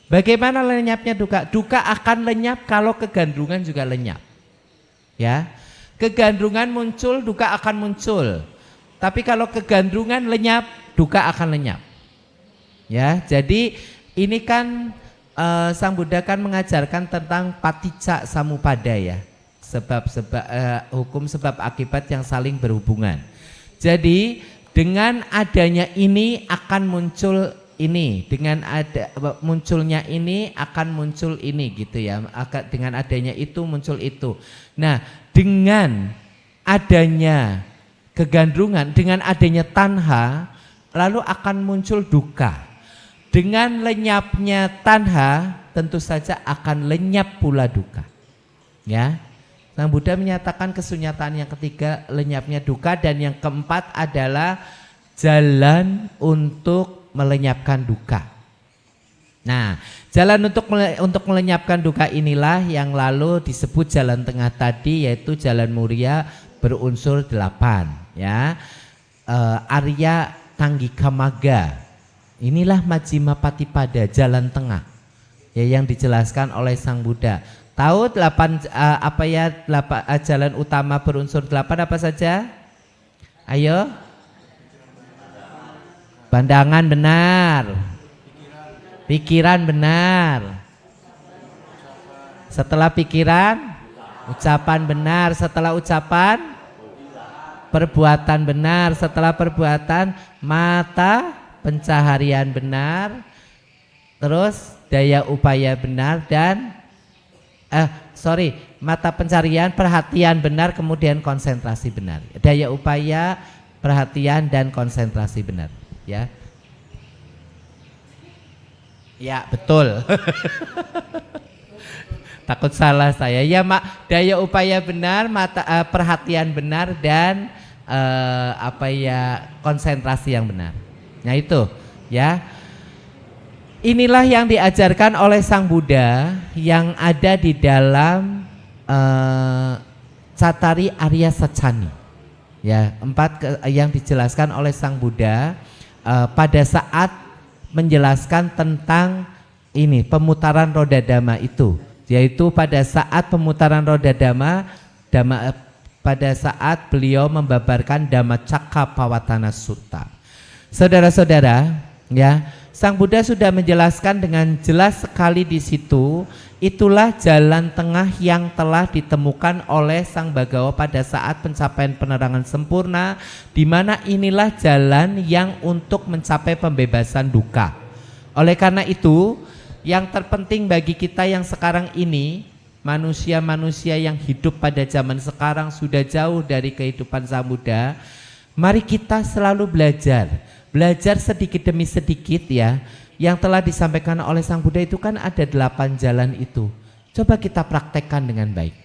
Bagaimana lenyapnya duka? Duka akan lenyap kalau kegandrungan juga lenyap. Ya. Kegandrungan muncul, duka akan muncul. Tapi kalau kegandrungan lenyap, duka akan lenyap. Ya, jadi ini kan Sang Buddha kan mengajarkan tentang paticca samuppada ya. Hukum sebab akibat yang saling berhubungan. Jadi dengan adanya ini akan muncul ini, dengan ada munculnya ini akan muncul ini gitu ya. Dengan adanya itu muncul itu. Nah, dengan adanya kegandrungan, dengan adanya tanha, lalu akan muncul duka. Dengan lenyapnya tanha, tentu saja akan lenyap pula duka. Ya. Sang Buddha menyatakan kesunyataan yang ketiga lenyapnya duka, dan yang keempat adalah jalan untuk melenyapkan duka. Nah, jalan untuk melenyapkan duka inilah yang lalu disebut jalan tengah tadi, yaitu jalan muria berunsur 8 ya. Arya Tanggika Magga. Inilah Majjhima Patipada, jalan tengah. Ya, yang dijelaskan oleh Sang Buddha. Tahu 8 jalan utama berunsur 8 apa saja? Ayo. Pandangan benar, pikiran benar, setelah pikiran ucapan benar, setelah ucapan perbuatan benar, setelah perbuatan mata pencaharian benar, terus daya upaya benar dan mata pencarian perhatian benar, kemudian konsentrasi benar. Daya upaya, perhatian dan konsentrasi benar. Ya, ya betul. Takut salah saya. Ya mak, daya upaya benar, mata perhatian benar dan konsentrasi yang benar. Nah itu, ya. Inilah yang diajarkan oleh Sang Buddha yang ada di dalam Cattari Arya Sacani. Ya, 4 yang dijelaskan oleh Sang Buddha pada saat menjelaskan tentang ini pemutaran roda dhamma itu, yaitu pada saat pemutaran roda pada saat beliau membabarkan Dhammacakkappavattana Sutta. Saudara-saudara, ya, Sang Buddha sudah menjelaskan dengan jelas sekali di situ, itulah jalan tengah yang telah ditemukan oleh Sang Bhagawa pada saat pencapaian penerangan sempurna, di mana inilah jalan yang untuk mencapai pembebasan duka. Oleh karena itu, yang terpenting bagi kita yang sekarang ini, manusia-manusia yang hidup pada zaman sekarang sudah jauh dari kehidupan Sang Buddha, mari kita selalu belajar sedikit demi sedikit ya. Yang telah disampaikan oleh Sang Buddha itu kan ada 8 jalan itu. Coba kita praktekkan dengan baik.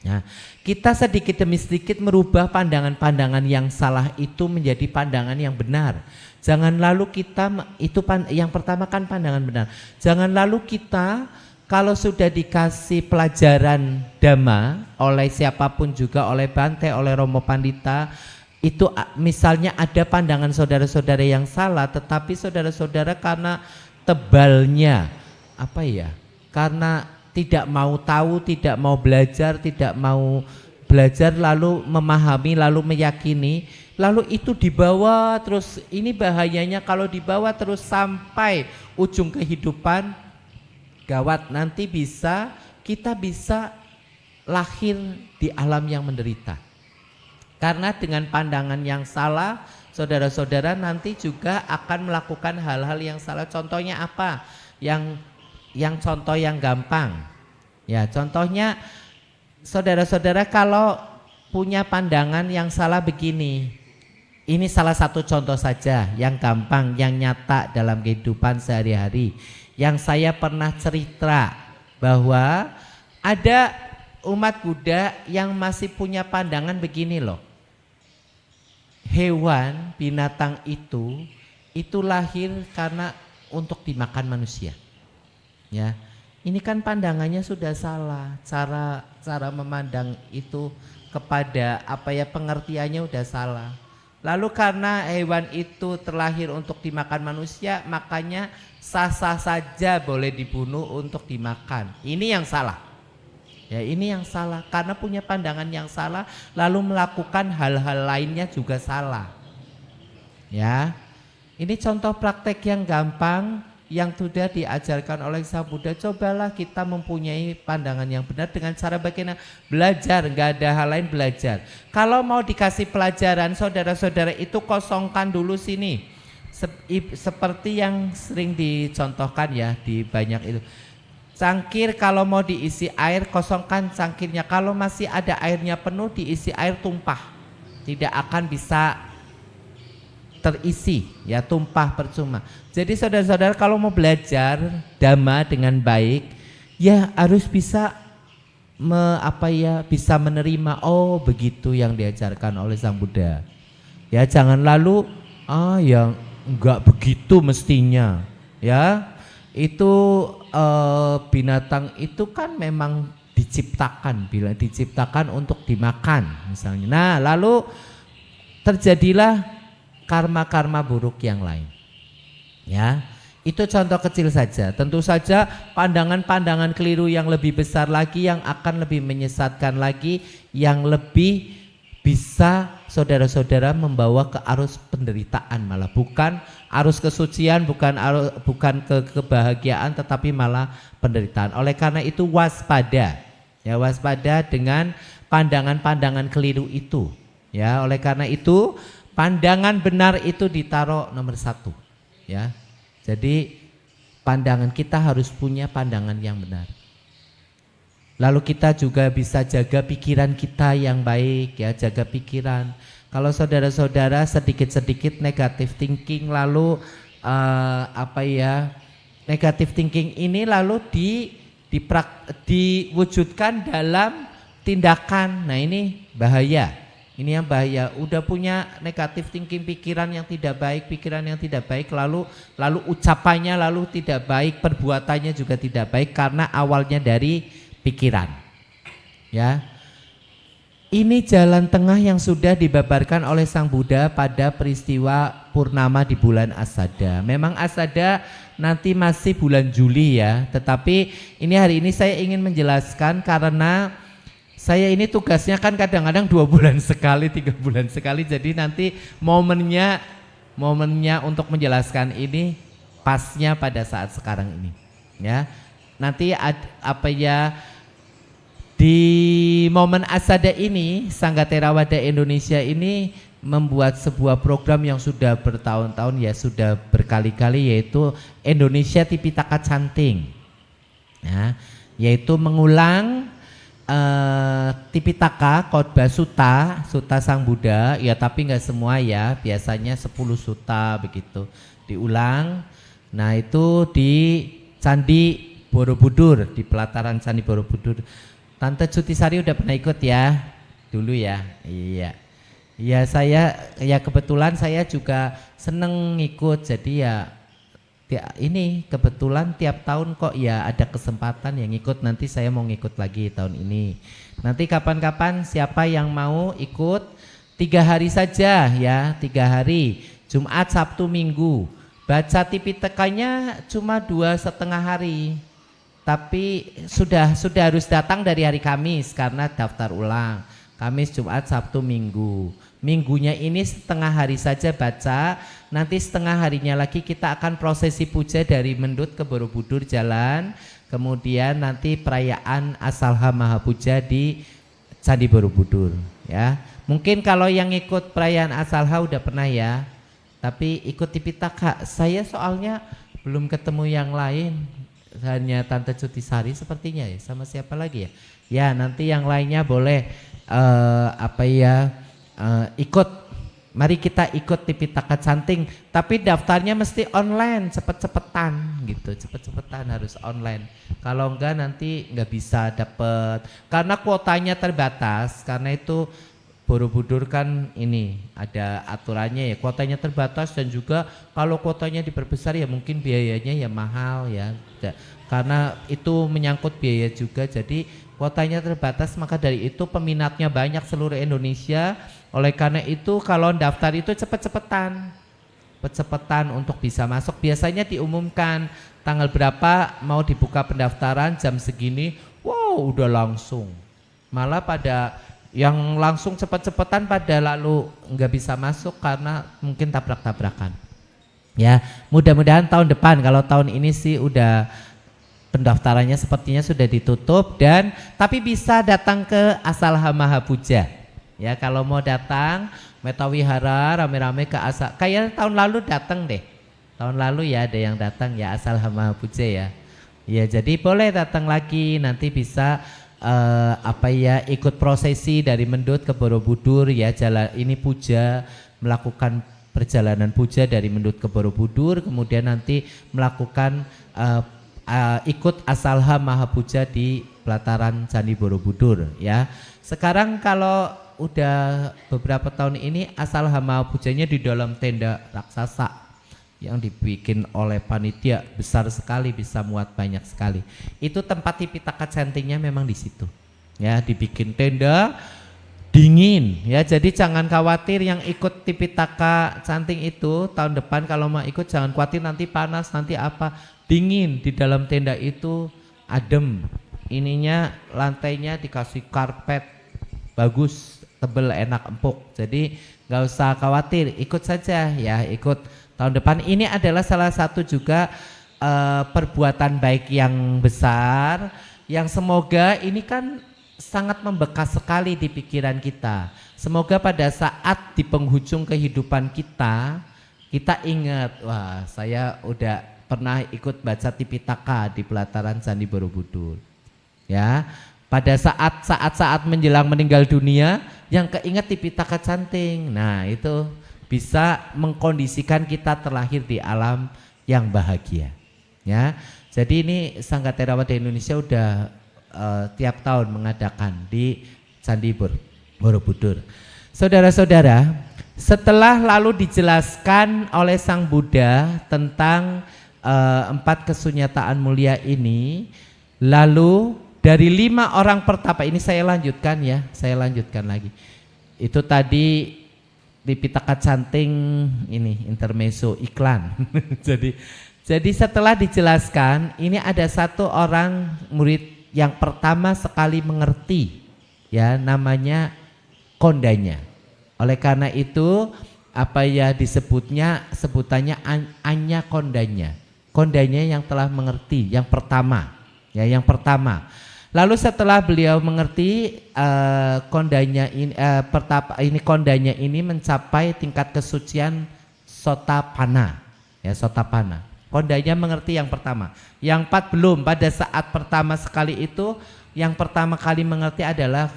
Nah, kita sedikit demi sedikit merubah pandangan-pandangan yang salah itu menjadi pandangan yang benar. Jangan lalu kita, yang pertama kan pandangan benar. Jangan lalu kita kalau sudah dikasih pelajaran Dhamma oleh siapapun juga, oleh Bante, oleh Romo Pandita, itu misalnya ada pandangan saudara-saudara yang salah, tetapi saudara-saudara karena tebalnya karena tidak mau tahu, tidak mau belajar, lalu memahami, lalu meyakini, lalu itu dibawa terus. Ini bahayanya kalau dibawa terus sampai ujung kehidupan. Gawat, nanti kita bisa lahir di alam yang menderita. Karena dengan pandangan yang salah, saudara-saudara nanti juga akan melakukan hal-hal yang salah. Contohnya apa? Yang contoh yang gampang. Ya, contohnya saudara-saudara kalau punya pandangan yang salah begini. Ini salah satu contoh saja yang gampang, yang nyata dalam kehidupan sehari-hari. Yang saya pernah cerita bahwa ada umat Buddha yang masih punya pandangan begini loh. Hewan, binatang itu lahir karena untuk dimakan manusia. Ya. Ini kan pandangannya sudah salah. Cara memandang itu kepada pengertiannya udah salah. Lalu karena hewan itu terlahir untuk dimakan manusia, makanya sah-sah saja boleh dibunuh untuk dimakan. Ini yang salah. Ya, ini yang salah karena punya pandangan yang salah, lalu melakukan hal-hal lainnya juga salah. Ya. Ini contoh praktek yang gampang yang sudah diajarkan oleh Sang Buddha. Cobalah kita mempunyai pandangan yang benar dengan cara bagaimana belajar, enggak ada hal lain, belajar. Kalau mau dikasih pelajaran, saudara-saudara itu kosongkan dulu sini. Seperti yang sering dicontohkan ya di banyak itu. Cangkir kalau mau diisi air, kosongkan cangkirnya. Kalau masih ada airnya penuh, diisi air tumpah. Tidak akan bisa terisi, ya, tumpah percuma. Jadi saudara-saudara kalau mau belajar Dhamma dengan baik, ya harus bisa bisa menerima, oh begitu yang diajarkan oleh Sang Buddha. Ya, jangan lalu yang enggak begitu mestinya. Ya, itu binatang itu kan memang diciptakan untuk dimakan misalnya. Nah, lalu terjadilah karma-karma buruk yang lain. Ya, itu contoh kecil saja. Tentu saja pandangan-pandangan keliru yang lebih besar lagi, yang akan lebih menyesatkan lagi, yang lebih bisa saudara-saudara membawa ke arus penderitaan, malah bukan arus kesucian, bukan kebahagiaan, tetapi malah penderitaan. Oleh karena itu waspada, ya, waspada dengan pandangan-pandangan keliru itu. Ya, oleh karena itu pandangan benar itu ditaruh nomor 1. Ya, jadi pandangan kita harus punya pandangan yang benar. Lalu kita juga bisa jaga pikiran kita yang baik, ya, jaga pikiran. Kalau saudara-saudara sedikit-sedikit negative thinking, lalu negative thinking ini lalu diwujudkan dalam tindakan. Nah, ini bahaya. Ini yang bahaya. Udah punya negative thinking, pikiran yang tidak baik, lalu ucapannya lalu tidak baik, perbuatannya juga tidak baik karena awalnya dari pikiran. Ya. Ini jalan tengah yang sudah dibabarkan oleh Sang Buddha pada peristiwa purnama di bulan Asada. Memang Asada nanti masih bulan Juli ya, tetapi hari ini saya ingin menjelaskan karena saya ini tugasnya kan kadang-kadang 2 bulan sekali, 3 bulan sekali, jadi nanti momennya untuk menjelaskan ini pasnya pada saat sekarang ini ya. Nanti di momen Asada ini Sangga Theravada Indonesia ini membuat sebuah program yang sudah bertahun-tahun ya, sudah berkali-kali, yaitu Indonesia Tipitaka Canting ya, yaitu mengulang Tipitaka Khotbah Sutta Sang Buddha ya, tapi nggak semua ya, biasanya 10 sutta begitu diulang. Nah itu di Candi Borobudur, di pelataran Candi Borobudur. Tante Cutisari udah pernah ikut ya dulu ya? Iya. Ya saya ya kebetulan saya juga seneng ngikut, jadi ya ini kebetulan tiap tahun kok ya ada kesempatan yang ngikut. Nanti saya mau ngikut lagi tahun ini. Nanti kapan-kapan siapa yang mau ikut 3 hari saja ya, 3 hari, Jumat, Sabtu, Minggu. Baca Tipitaka-nya cuma 2,5 hari. Tapi sudah harus datang dari hari Kamis karena daftar ulang. Kamis, Jumat, Sabtu, Minggu. Minggunya ini setengah hari saja baca, nanti setengah harinya lagi kita akan prosesi puja dari Mendut ke Borobudur jalan, kemudian nanti perayaan Asalha Mahapuja di Candi Borobudur ya. Mungkin kalau yang ikut perayaan Asalha udah pernah ya, tapi ikut Tipitaka saya soalnya belum ketemu yang lain, hanya Tante Cutisari sepertinya ya, sama siapa lagi ya? Ya nanti yang lainnya boleh ikut, mari kita ikut Tipitaka Canting, tapi daftarnya mesti online, cepet-cepetan gitu, cepet-cepetan harus online. Kalau enggak nanti enggak bisa dapet, karena kuotanya terbatas, karena itu Borobudur kan ini ada aturannya ya, kuotanya terbatas, dan juga kalau kuotanya diperbesar ya mungkin biayanya ya mahal ya, karena itu menyangkut biaya juga, jadi kuotanya terbatas, maka dari itu peminatnya banyak seluruh Indonesia. Oleh karena itu kalau daftar itu cepet-cepetan untuk bisa masuk. Biasanya diumumkan tanggal berapa mau dibuka pendaftaran, jam segini, wow udah langsung. Malah pada yang langsung cepet-cepetan pada lalu nggak bisa masuk karena mungkin tabrak-tabrakan. Ya mudah-mudahan tahun depan, kalau tahun ini sih udah pendaftarannya sepertinya sudah ditutup, dan tapi bisa datang ke Asalha Mahapuja. Ya kalau mau datang Metawihara rame-rame ke kayak tahun lalu datang deh. Tahun lalu ya ada yang datang ya Asalha Mahapuja ya. Ya jadi boleh datang lagi, nanti bisa ikut prosesi dari Mendut ke Borobudur ya, jalan ini puja, melakukan perjalanan puja dari Mendut ke Borobudur, kemudian nanti melakukan ikut Asalha Mahapuja di pelataran Candi Borobudur ya. Sekarang kalau udah beberapa tahun ini Asalha Mahapujanya di dalam tenda raksasa yang dibikin oleh panitia, besar sekali, bisa muat banyak sekali. Itu tempat Tipitaka Cantingnya memang di situ. Ya, dibikin tenda dingin ya. Jadi jangan khawatir yang ikut Tipitaka Canting itu tahun depan, kalau mau ikut jangan khawatir nanti panas, nanti apa. Dingin, di dalam tenda itu adem. Ininya lantainya dikasih karpet bagus, tebel, enak, empuk. Jadi nggak usah khawatir, ikut saja ya, ikut tahun depan. Ini adalah salah satu juga perbuatan baik yang besar, yang semoga ini kan sangat membekas sekali di pikiran kita. Semoga pada saat di penghujung kehidupan kita ingat, wah saya udah pernah ikut baca Tipitaka di pelataran Candi Borobudur ya. Pada saat menjelang meninggal dunia yang keinget Tipitaka Canting. Nah itu bisa mengkondisikan kita terlahir di alam yang bahagia ya. Jadi ini Sangga Theravada Indonesia udah tiap tahun mengadakan di Candi Borobudur. Saudara-saudara, setelah lalu dijelaskan oleh Sang Buddha tentang 4 kesunyataan mulia ini, lalu dari 5 orang pertapa ini saya lanjutkan ya, saya lanjutkan lagi. Itu tadi Tipitaka Canting ini intermezzo iklan. jadi setelah dijelaskan, ini ada satu orang murid yang pertama sekali mengerti, ya, namanya kondanya. Oleh karena itu apa ya disebutnya, sebutannya Anya kondanya. Kondanya yang telah mengerti, yang pertama, ya, yang pertama. Lalu setelah beliau mengerti kondanya ini mencapai tingkat kesucian Sotapanna, ya, Sotapanna. Kondanya mengerti yang pertama. Yang 4 belum. Pada saat pertama sekali itu, yang pertama kali mengerti adalah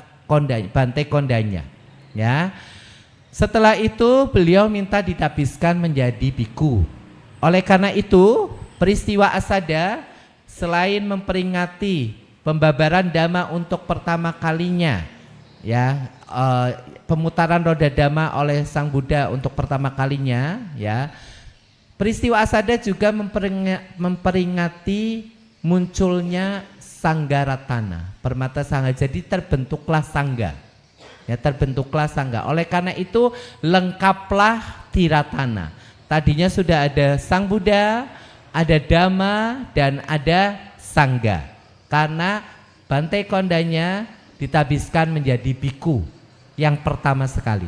Bante kondanya, ya. Setelah itu beliau minta ditabiskan menjadi biku. Oleh karena itu peristiwa Asada selain memperingati pembabaran Dhamma untuk pertama kalinya, ya, pemutaran roda Dhamma oleh Sang Buddha untuk pertama kalinya, ya, peristiwa Asada juga memperingati munculnya Sanggaratana, permata sangga. Jadi terbentuklah sangga, ya, terbentuklah sangga. Oleh karena itu lengkaplah Tiratana. Tadinya sudah ada Sang Buddha, ada Dhamma, dan ada sangga. Karena Bante kondanya ditabiskan menjadi biku yang pertama sekali,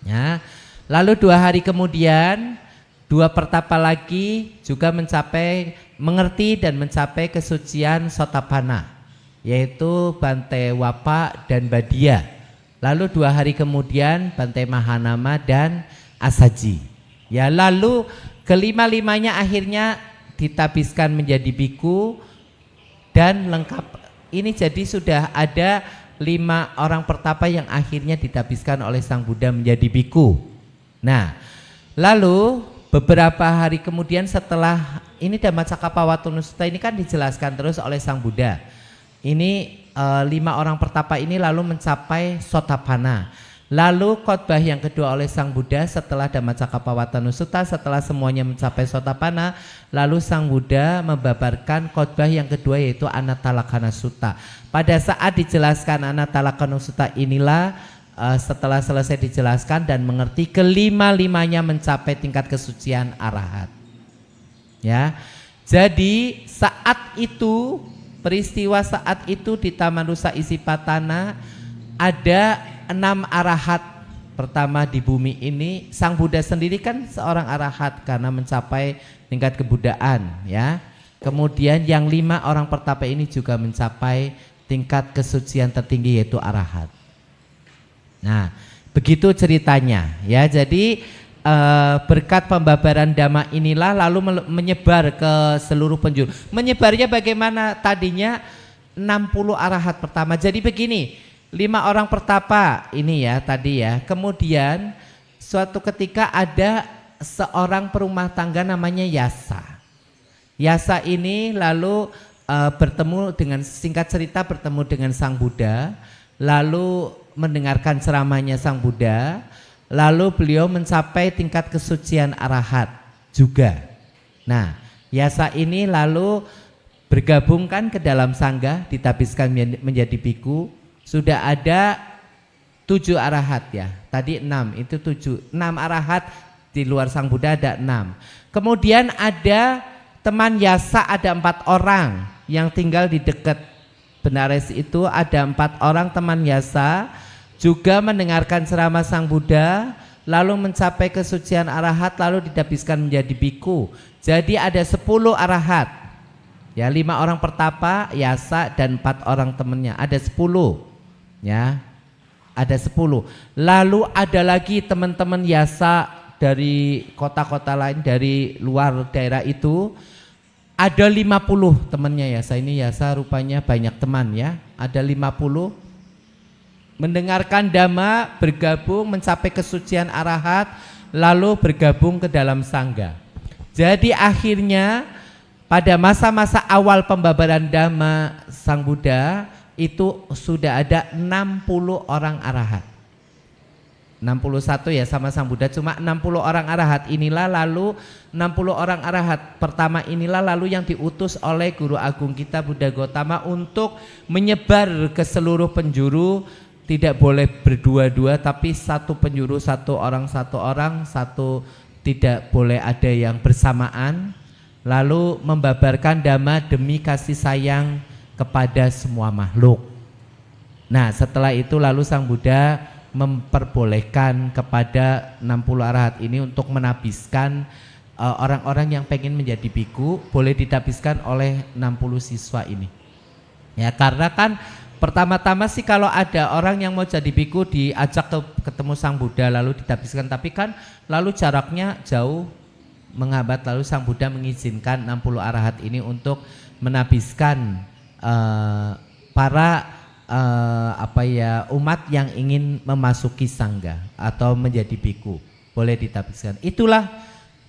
ya. Lalu 2 hari kemudian 2 pertapa lagi juga mengerti dan mencapai kesucian Sotapanna, yaitu Bante Wapa dan Badia. Lalu 2 hari kemudian Bante Mahanama dan Asaji, ya. Lalu kelima-limanya akhirnya ditabiskan menjadi biku dan lengkap. Ini jadi sudah ada 5 orang pertapa yang akhirnya ditabiskan oleh Sang Buddha menjadi biku. Nah, lalu beberapa hari kemudian setelah ini Dhammacakkappawattanutta Sutta ini kan dijelaskan terus oleh Sang Buddha. Ini 5 orang pertapa ini lalu mencapai Sotapanna. Lalu khotbah yang kedua oleh Sang Buddha setelah Dhammacakkappawattanutta Sutta, setelah semuanya mencapai Sotapanna, lalu Sang Buddha membabarkan khotbah yang kedua yaitu Anattalakkana Sutta. Pada saat dijelaskan Anattalakkana Sutta inilah setelah selesai dijelaskan dan mengerti, kelima-limanya mencapai tingkat kesucian arahat, ya. Jadi saat itu, peristiwa saat itu di Taman Rusa Isipatana ada 6 arahat pertama di bumi ini. Sang Buddha sendiri kan seorang arahat karena mencapai tingkat kebuddhaan, ya. Kemudian yang 5 orang pertapa ini juga mencapai tingkat kesucian tertinggi yaitu arahat. Nah, begitu ceritanya, ya. Jadi berkat pembabaran Dhamma inilah lalu menyebar ke seluruh penjuru. Menyebarnya bagaimana? Tadinya 60 arahat pertama. Jadi begini, 5 orang pertapa ini ya tadi ya. Kemudian suatu ketika ada seorang perumah tangga namanya Yasa. Yasa ini lalu bertemu dengan, singkat cerita, bertemu dengan Sang Buddha, lalu mendengarkan ceramahnya Sang Buddha, lalu beliau mencapai tingkat kesucian arahat juga. Nah, Yasa ini lalu bergabungkan ke dalam sangga, ditabiskan menjadi biku. Sudah ada 7 arahat ya. Tadi 6, itu 7. 6 arahat di luar Sang Buddha ada 6. Kemudian ada teman Yasa, ada 4 orang yang tinggal di dekat Benares itu, ada 4 orang teman Yasa juga mendengarkan ceramah Sang Buddha, lalu mencapai kesucian arahat, lalu ditabiskan menjadi biku. Jadi ada 10 arahat, ya, 5 orang pertapa, Yasa, dan 4 orang temannya, ada 10, ya, ada 10. Lalu ada lagi teman-teman Yasa dari kota-kota lain, dari luar daerah itu, ada 50 temannya Yasa. Ini Yasa rupanya banyak teman ya, ada 50 mendengarkan Dhamma, bergabung mencapai kesucian arahat, lalu bergabung ke dalam sangga. Jadi akhirnya pada masa-masa awal pembabaran Dhamma Sang Buddha itu sudah ada 60 orang arahat. 61 ya sama Sang Buddha, cuma 60 orang arahat inilah, lalu 60 orang arahat pertama inilah lalu yang diutus oleh Guru Agung kita Buddha Gautama untuk menyebar ke seluruh penjuru tidak boleh berdua-dua, tapi satu penjuru, satu orang, satu tidak boleh ada yang bersamaan. Lalu membabarkan dhamma demi kasih sayang kepada semua makhluk. Nah, setelah itu lalu Sang Buddha memperbolehkan kepada 60 arahat ini untuk menabiskan orang-orang yang pengen menjadi biku, boleh ditabiskan oleh 60 siswa ini. Ya, karena kan pertama-tama sih kalau ada orang yang mau jadi biku diajak ketemu Sang Buddha lalu ditabiskan, tapi kan lalu jaraknya jauh menghambat, lalu Sang Buddha mengizinkan 60 arahat ini untuk menabiskan para umat yang ingin memasuki sangga atau menjadi biku, boleh ditabiskan. Itulah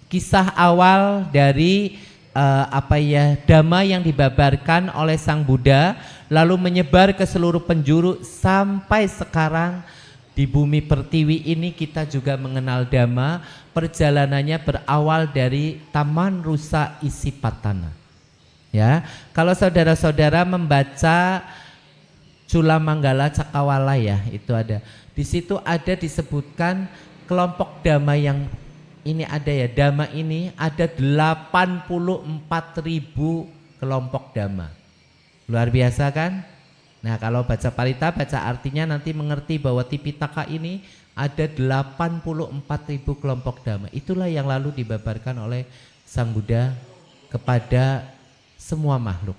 kisah awal dari dhamma yang dibabarkan oleh Sang Buddha lalu menyebar ke seluruh penjuru sampai sekarang. Di bumi pertiwi ini kita juga mengenal dhamma. Perjalanannya berawal dari Taman Rusa Isipatana. Ya, kalau saudara-saudara membaca Culamanggala Cakawala ya, itu ada. Di situ ada disebutkan kelompok dhamma yang ini ada ya, dhamma ini ada 84.000 kelompok dhamma. Luar biasa kan? Nah, kalau baca Parita, baca artinya nanti mengerti bahwa Tipitaka ini ada 84.000 kelompok dhamma. Itulah yang lalu dibabarkan oleh Sang Buddha kepada semua makhluk.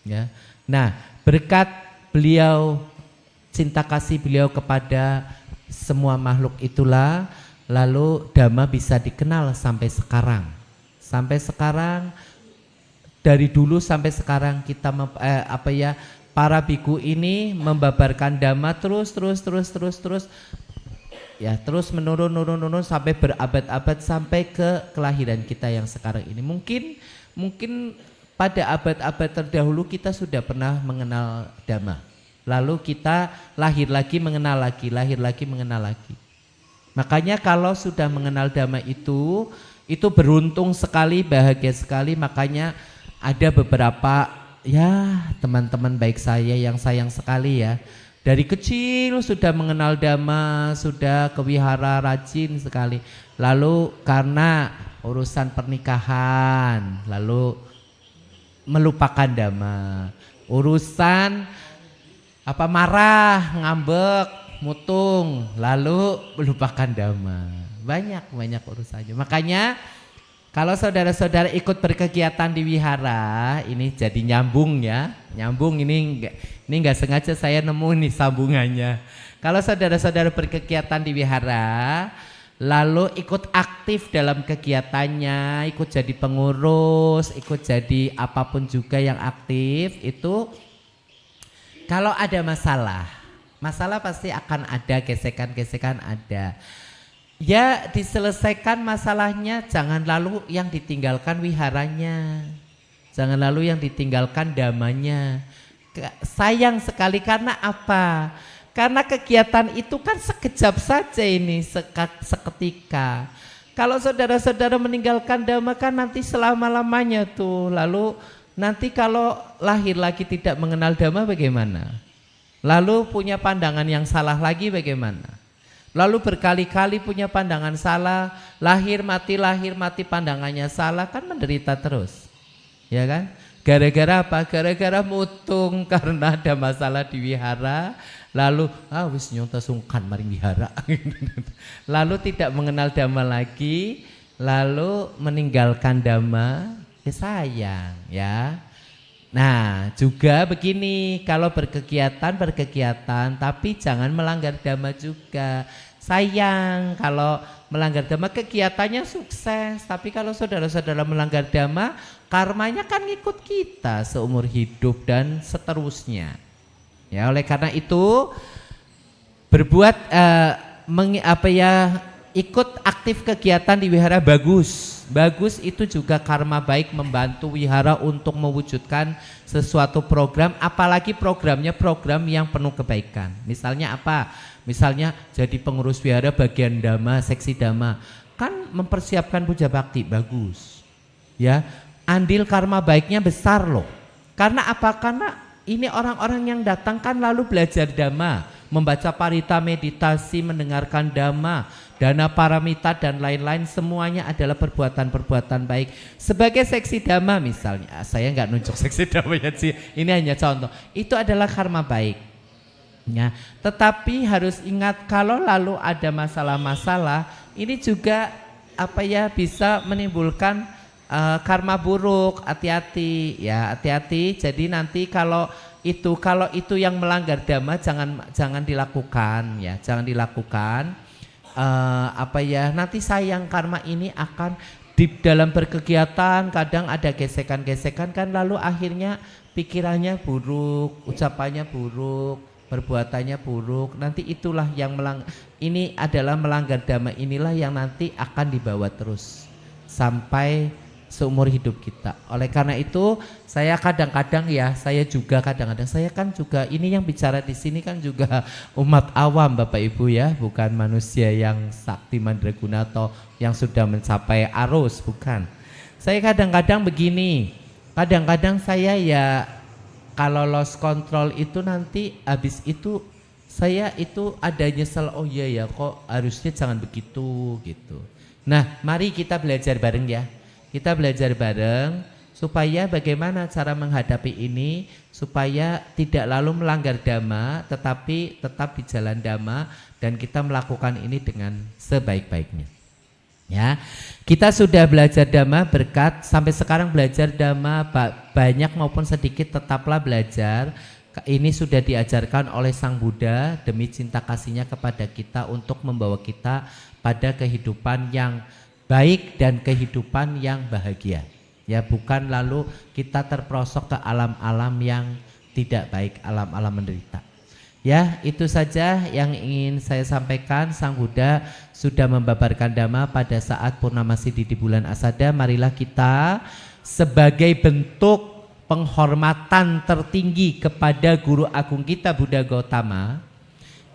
Ya. Nah, berkat beliau, cinta kasih beliau kepada semua makhluk itulah lalu dhamma bisa dikenal sampai sekarang. Sampai sekarang, dari dulu sampai sekarang kita para biku ini membabarkan dhamma terus ya, terus menurun sampai berabad-abad sampai ke kelahiran kita yang sekarang ini. Mungkin pada abad-abad terdahulu kita sudah pernah mengenal dhamma. Lalu kita lahir lagi mengenal lagi, lahir lagi mengenal lagi. Makanya kalau sudah mengenal dhamma itu beruntung sekali, bahagia sekali. Makanya ada beberapa ya teman-teman baik saya yang sayang sekali ya, dari kecil sudah mengenal dhamma, sudah ke wihara rajin sekali, lalu karena urusan pernikahan lalu melupakan dhamma, urusan marah, ngambek, mutung, lalu melupakan dhamma, banyak urusannya. Makanya kalau saudara-saudara ikut berkegiatan di wihara, ini jadi nyambung ya, nyambung ini enggak sengaja saya nemu nih sambungannya. Kalau saudara-saudara berkegiatan di wihara, lalu ikut aktif dalam kegiatannya, ikut jadi pengurus, ikut jadi apapun juga yang aktif, itu kalau ada masalah pasti akan ada, gesekan-gesekan ada. Ya, diselesaikan masalahnya, jangan lalu yang ditinggalkan wiharanya, jangan lalu yang ditinggalkan dhammanya. Sayang sekali, karena apa? Karena kegiatan itu kan sekejap saja ini, seketika. Kalau saudara-saudara meninggalkan dhamma kan nanti selama-lamanya tuh. Lalu nanti kalau lahir lagi tidak mengenal dhamma bagaimana? Lalu punya pandangan yang salah lagi bagaimana? Lalu berkali-kali punya pandangan salah, lahir mati pandangannya salah, kan menderita terus. Ya kan? Gara-gara apa? Gara-gara mutung karena ada masalah di wihara, lalu wis nyonta sungkan maring wihara. Lalu tidak mengenal dhamma lagi, lalu meninggalkan dhamma, ya sayang ya. Nah, juga begini, kalau berkegiatan tapi jangan melanggar dhamma juga. Sayang kalau melanggar dhamma, kegiatannya sukses, tapi kalau saudara-saudara melanggar dhamma, karmanya kan ngikut kita seumur hidup dan seterusnya. Ya, oleh karena itu berbuat ikut aktif kegiatan di wihara bagus. Bagus itu juga karma baik, membantu wihara untuk mewujudkan sesuatu program, apalagi programnya program yang penuh kebaikan. Misalnya apa? Misalnya jadi pengurus wihara bagian dhamma, seksi dhamma, kan mempersiapkan puja bakti, bagus. Ya, andil karma baiknya besar loh. Karena apa? Karena ini orang-orang yang datang kan lalu belajar dhamma, membaca parita, meditasi, mendengarkan dhamma, dana paramita dan lain-lain, semuanya adalah perbuatan-perbuatan baik. Sebagai seksi dhamma misalnya, saya nggak nunjuk seksi dhammanya sih, ini hanya contoh. Itu adalah karma baik. Ya, tetapi harus ingat kalau lalu ada masalah-masalah, ini juga bisa menimbulkan karma buruk. Hati-hati ya, hati-hati. Jadi nanti kalau itu yang melanggar dhamma jangan dilakukan ya, jangan dilakukan. Nanti sayang, karma ini akan di dalam berkegiatan kadang ada gesekan-gesekan kan, lalu akhirnya pikirannya buruk, ucapannya buruk, perbuatannya buruk. Nanti itulah yang ini adalah melanggar dhamma, inilah yang nanti akan dibawa terus sampai seumur hidup kita. Oleh karena itu saya kadang-kadang saya kan juga ini yang bicara di sini kan juga umat awam Bapak Ibu ya, bukan manusia yang sakti mandraguna atau yang sudah mencapai arus, bukan. Saya kadang-kadang begini, kadang-kadang saya ya kalau lost control itu nanti habis itu saya itu ada nyesel, oh iya ya kok harusnya jangan begitu gitu. Nah mari kita belajar bareng ya. Kita belajar bareng supaya bagaimana cara menghadapi ini supaya tidak lalu melanggar dhamma tetapi tetap di jalan dhamma dan kita melakukan ini dengan sebaik-baiknya. Ya, kita sudah belajar dhamma berkat sampai sekarang belajar dhamma banyak maupun sedikit tetaplah belajar. Ini sudah diajarkan oleh Sang Buddha demi cinta kasihnya kepada kita untuk membawa kita pada kehidupan yang baik dan kehidupan yang bahagia. Ya, bukan lalu kita terperosok ke alam-alam yang tidak baik, alam-alam menderita. Ya, itu saja yang ingin saya sampaikan. Sang Buddha sudah membabarkan dhamma pada saat Purnama Sidhi di bulan Asada. Marilah kita sebagai bentuk penghormatan tertinggi kepada guru agung kita Buddha Gautama,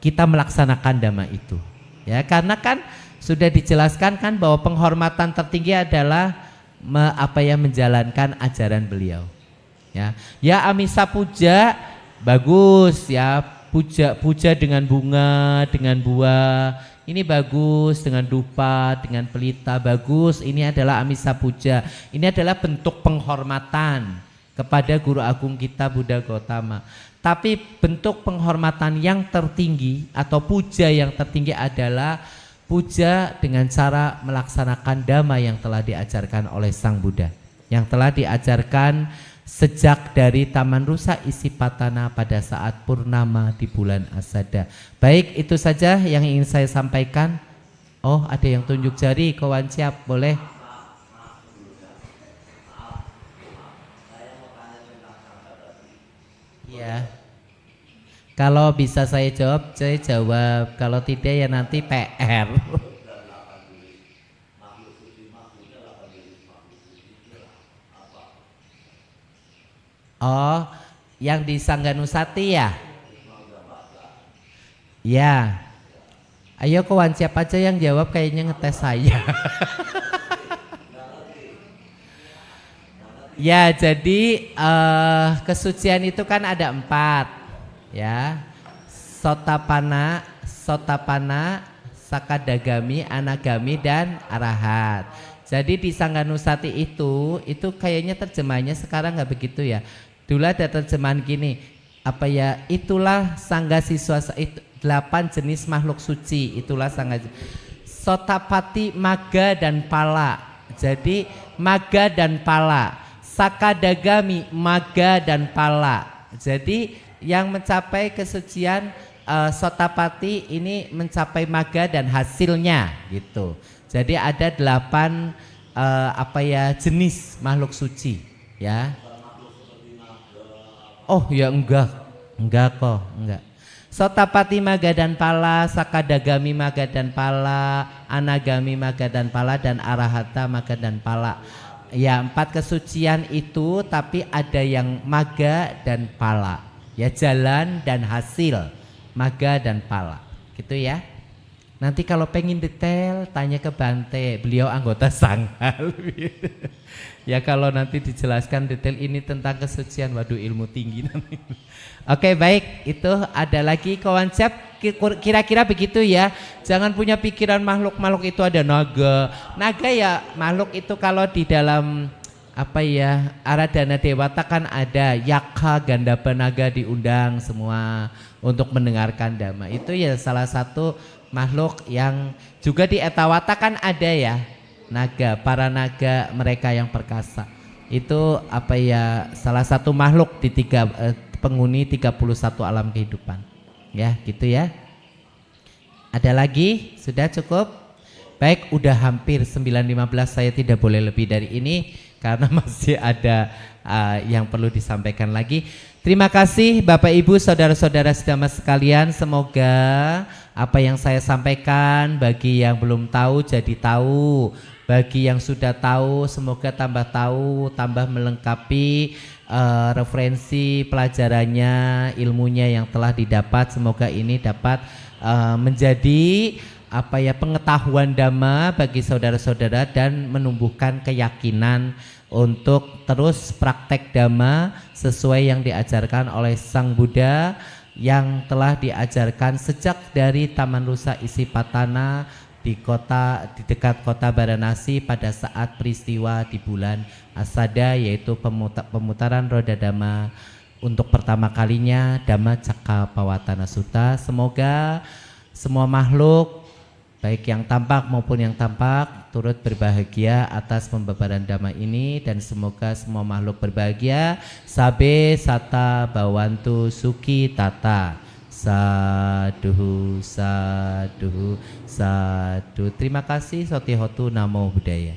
kita melaksanakan dhamma itu. Ya, karena kan sudah dijelaskan kan bahwa penghormatan tertinggi adalah menjalankan ajaran beliau. Ya Amisa puja bagus ya, puja dengan bunga, dengan buah. Ini bagus, dengan dupa, dengan pelita bagus. Ini adalah Amisa puja. Ini adalah bentuk penghormatan kepada guru agung kita Buddha Gautama. Tapi bentuk penghormatan yang tertinggi atau puja yang tertinggi adalah puja dengan cara melaksanakan dhamma yang telah diajarkan oleh Sang Buddha, yang telah diajarkan sejak dari Taman Rusa Isipatana pada saat purnama di bulan Asada. Baik, itu saja yang ingin saya sampaikan. Oh, ada yang tunjuk jari, kawan siap, boleh. Iya. Kalau bisa saya jawab, saya jawab. Kalau tidak ya nanti PR. Oh, yang di Sangganusati ya? Ya. Ayo kawan siapa aja yang jawab, kayaknya ngetes saya. Ya, jadi kesucian itu kan ada 4. Ya, Sotapana, Sakadagami, Anagami dan Arahat. Jadi di Sangganusati itu kayaknya terjemahannya sekarang nggak begitu ya. Dulu ada terjemahan gini, itulah Sangga Siswa, 8 jenis makhluk suci, itulah Sangga. Sotapati, Maga dan Pala. Jadi Maga dan Pala. Sakadagami, Maga dan Pala. Jadi yang mencapai kesucian Sotapati ini mencapai maga dan hasilnya gitu. Jadi ada 8 jenis makhluk suci ya. Oh ya enggak kok, enggak. Sotapati maga dan pala, Sakadagami maga dan pala, Anagami maga dan pala, dan Arahata maga dan pala. Ya, 4 kesucian itu, tapi ada yang maga dan pala. Ya, jalan dan hasil, maga dan pala, gitu ya. Nanti kalau pengen detail tanya ke Bante, beliau anggota Sanghal. Ya kalau nanti dijelaskan detail ini tentang kesucian, waduh ilmu tinggi. Oke baik, itu ada lagi konsep kira-kira begitu ya. Jangan punya pikiran makhluk-makhluk itu ada naga. Naga ya makhluk itu kalau di dalam apa ya Aradhana Dewata kan ada Yaka Gandhapa naga diundang semua untuk mendengarkan dhamma. Itu ya salah satu makhluk yang juga di Etawata kan ada ya naga, para naga mereka yang perkasa. Itu apa ya salah satu makhluk di penghuni 31 alam kehidupan. Ya, gitu ya. Ada lagi? Sudah cukup? Baik, udah hampir 9.15, saya tidak boleh lebih dari ini karena masih ada yang perlu disampaikan lagi. Terima kasih Bapak Ibu saudara-saudara sedama sekalian, semoga apa yang saya sampaikan bagi yang belum tahu jadi tahu, bagi yang sudah tahu semoga tambah tahu, tambah melengkapi referensi pelajarannya, ilmunya yang telah didapat. Semoga ini dapat menjadi apa ya pengetahuan dhamma bagi saudara-saudara dan menumbuhkan keyakinan untuk terus praktek dhamma sesuai yang diajarkan oleh Sang Buddha yang telah diajarkan sejak dari Taman Rusa Isipatana di dekat kota Varanasi pada saat peristiwa di bulan Asada, yaitu pemutaran roda dhamma untuk pertama kalinya Dhammacakkappavattana Sutta. Semoga semua makhluk baik yang tampak maupun yang tampak turut berbahagia atas pembabaran dhamma ini, dan semoga semua makhluk berbahagia. Sabe sata bawantu suki tata. Saduhu, saduhu, sadu. Terima kasih. Sotihotu, namo buddhaya.